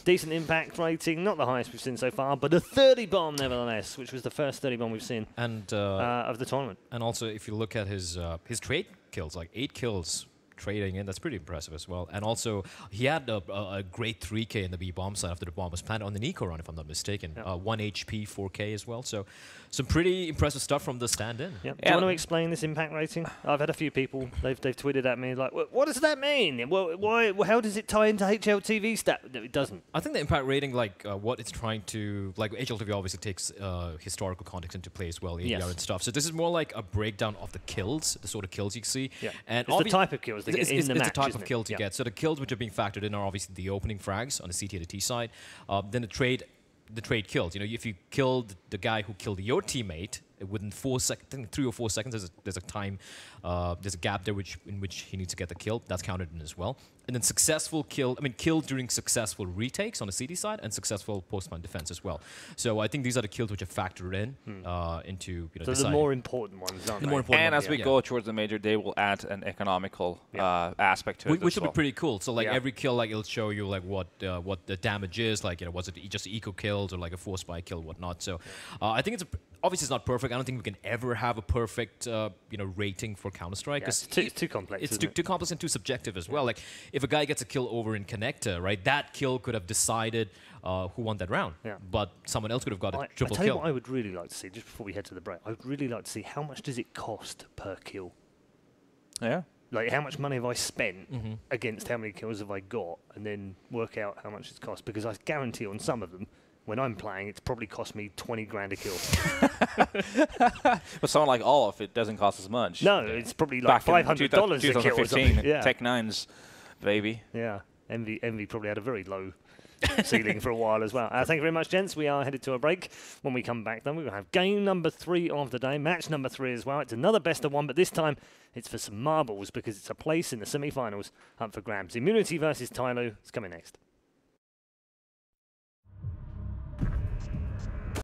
Decent impact rating, not the highest we've seen so far, but a 30 bomb nevertheless, which was the first 30 bomb we've seen of the tournament. And also, if you look at his trade kills, like 8 kills trading in, that's pretty impressive as well. And also, he had a great 3K in the B bomb side after the bomb was planted on the Nico run, if I'm not mistaken. 1 HP, 4K as well. So some pretty impressive stuff from the stand-in. Yep. Do you want to explain this impact rating? I've had a few people, they've tweeted at me like, what does that mean? Well, why? How does it tie into HLTV stat? No, it doesn't. I think the impact rating, like what it's trying to, like HLTV obviously takes historical context into play as well, ADR and stuff. So this is more like a breakdown of the kills, the sort of kills you see. Yeah. And it's the type of kills they get in the match. It's the type of kills you get. So the kills which are being factored in are obviously the opening frags on the CT and the T side. Then the trade kills. You know, if you killed the guy who killed your teammate within 4 seconds, I think 3 or 4 seconds, there's a time, there's a gap there in which he needs to get the kill. That's counted in as well. And then kill during successful retakes on the CD side and successful post-ban defense as well. So I think these are the kills which are factored in into so the more important ones, aren't they? And as we go towards the major, they will add an economical aspect to it, which will be pretty cool. So like every kill, like it'll show you like what the damage is. Like was it just eco kills or like a force by kill, whatnot. So I think obviously it's not perfect. I don't think we can ever have a perfect rating for Counter-Strike. It's too complex. It's too complex and too subjective as well. Like if a guy gets a kill over in Connector, right, that kill could have decided who won that round. Yeah. But someone else could have got a triple kill. kill. What I would really like to see, just before we head to the break, I would really like to see how much does it cost per kill. Yeah. Like how much money have I spent against how many kills have I got, and then work out how much it's cost. Because I guarantee on some of them, when I'm playing, it's probably cost me 20 grand a kill. But someone like Olaf, it doesn't cost as much. No, it's probably like $500 a kill or something. Tech 9's, baby. Yeah, Envy probably had a very low ceiling for a while as well. Thank you very much, gents. We are headed to a break. When we come back, then we're going to have game number 3 of the day, match number 3 as well. It's another best of 1, but this time it's for some marbles because it's a place in the semi-finals up for grabs. Immunity versus Tyloo. It's coming next.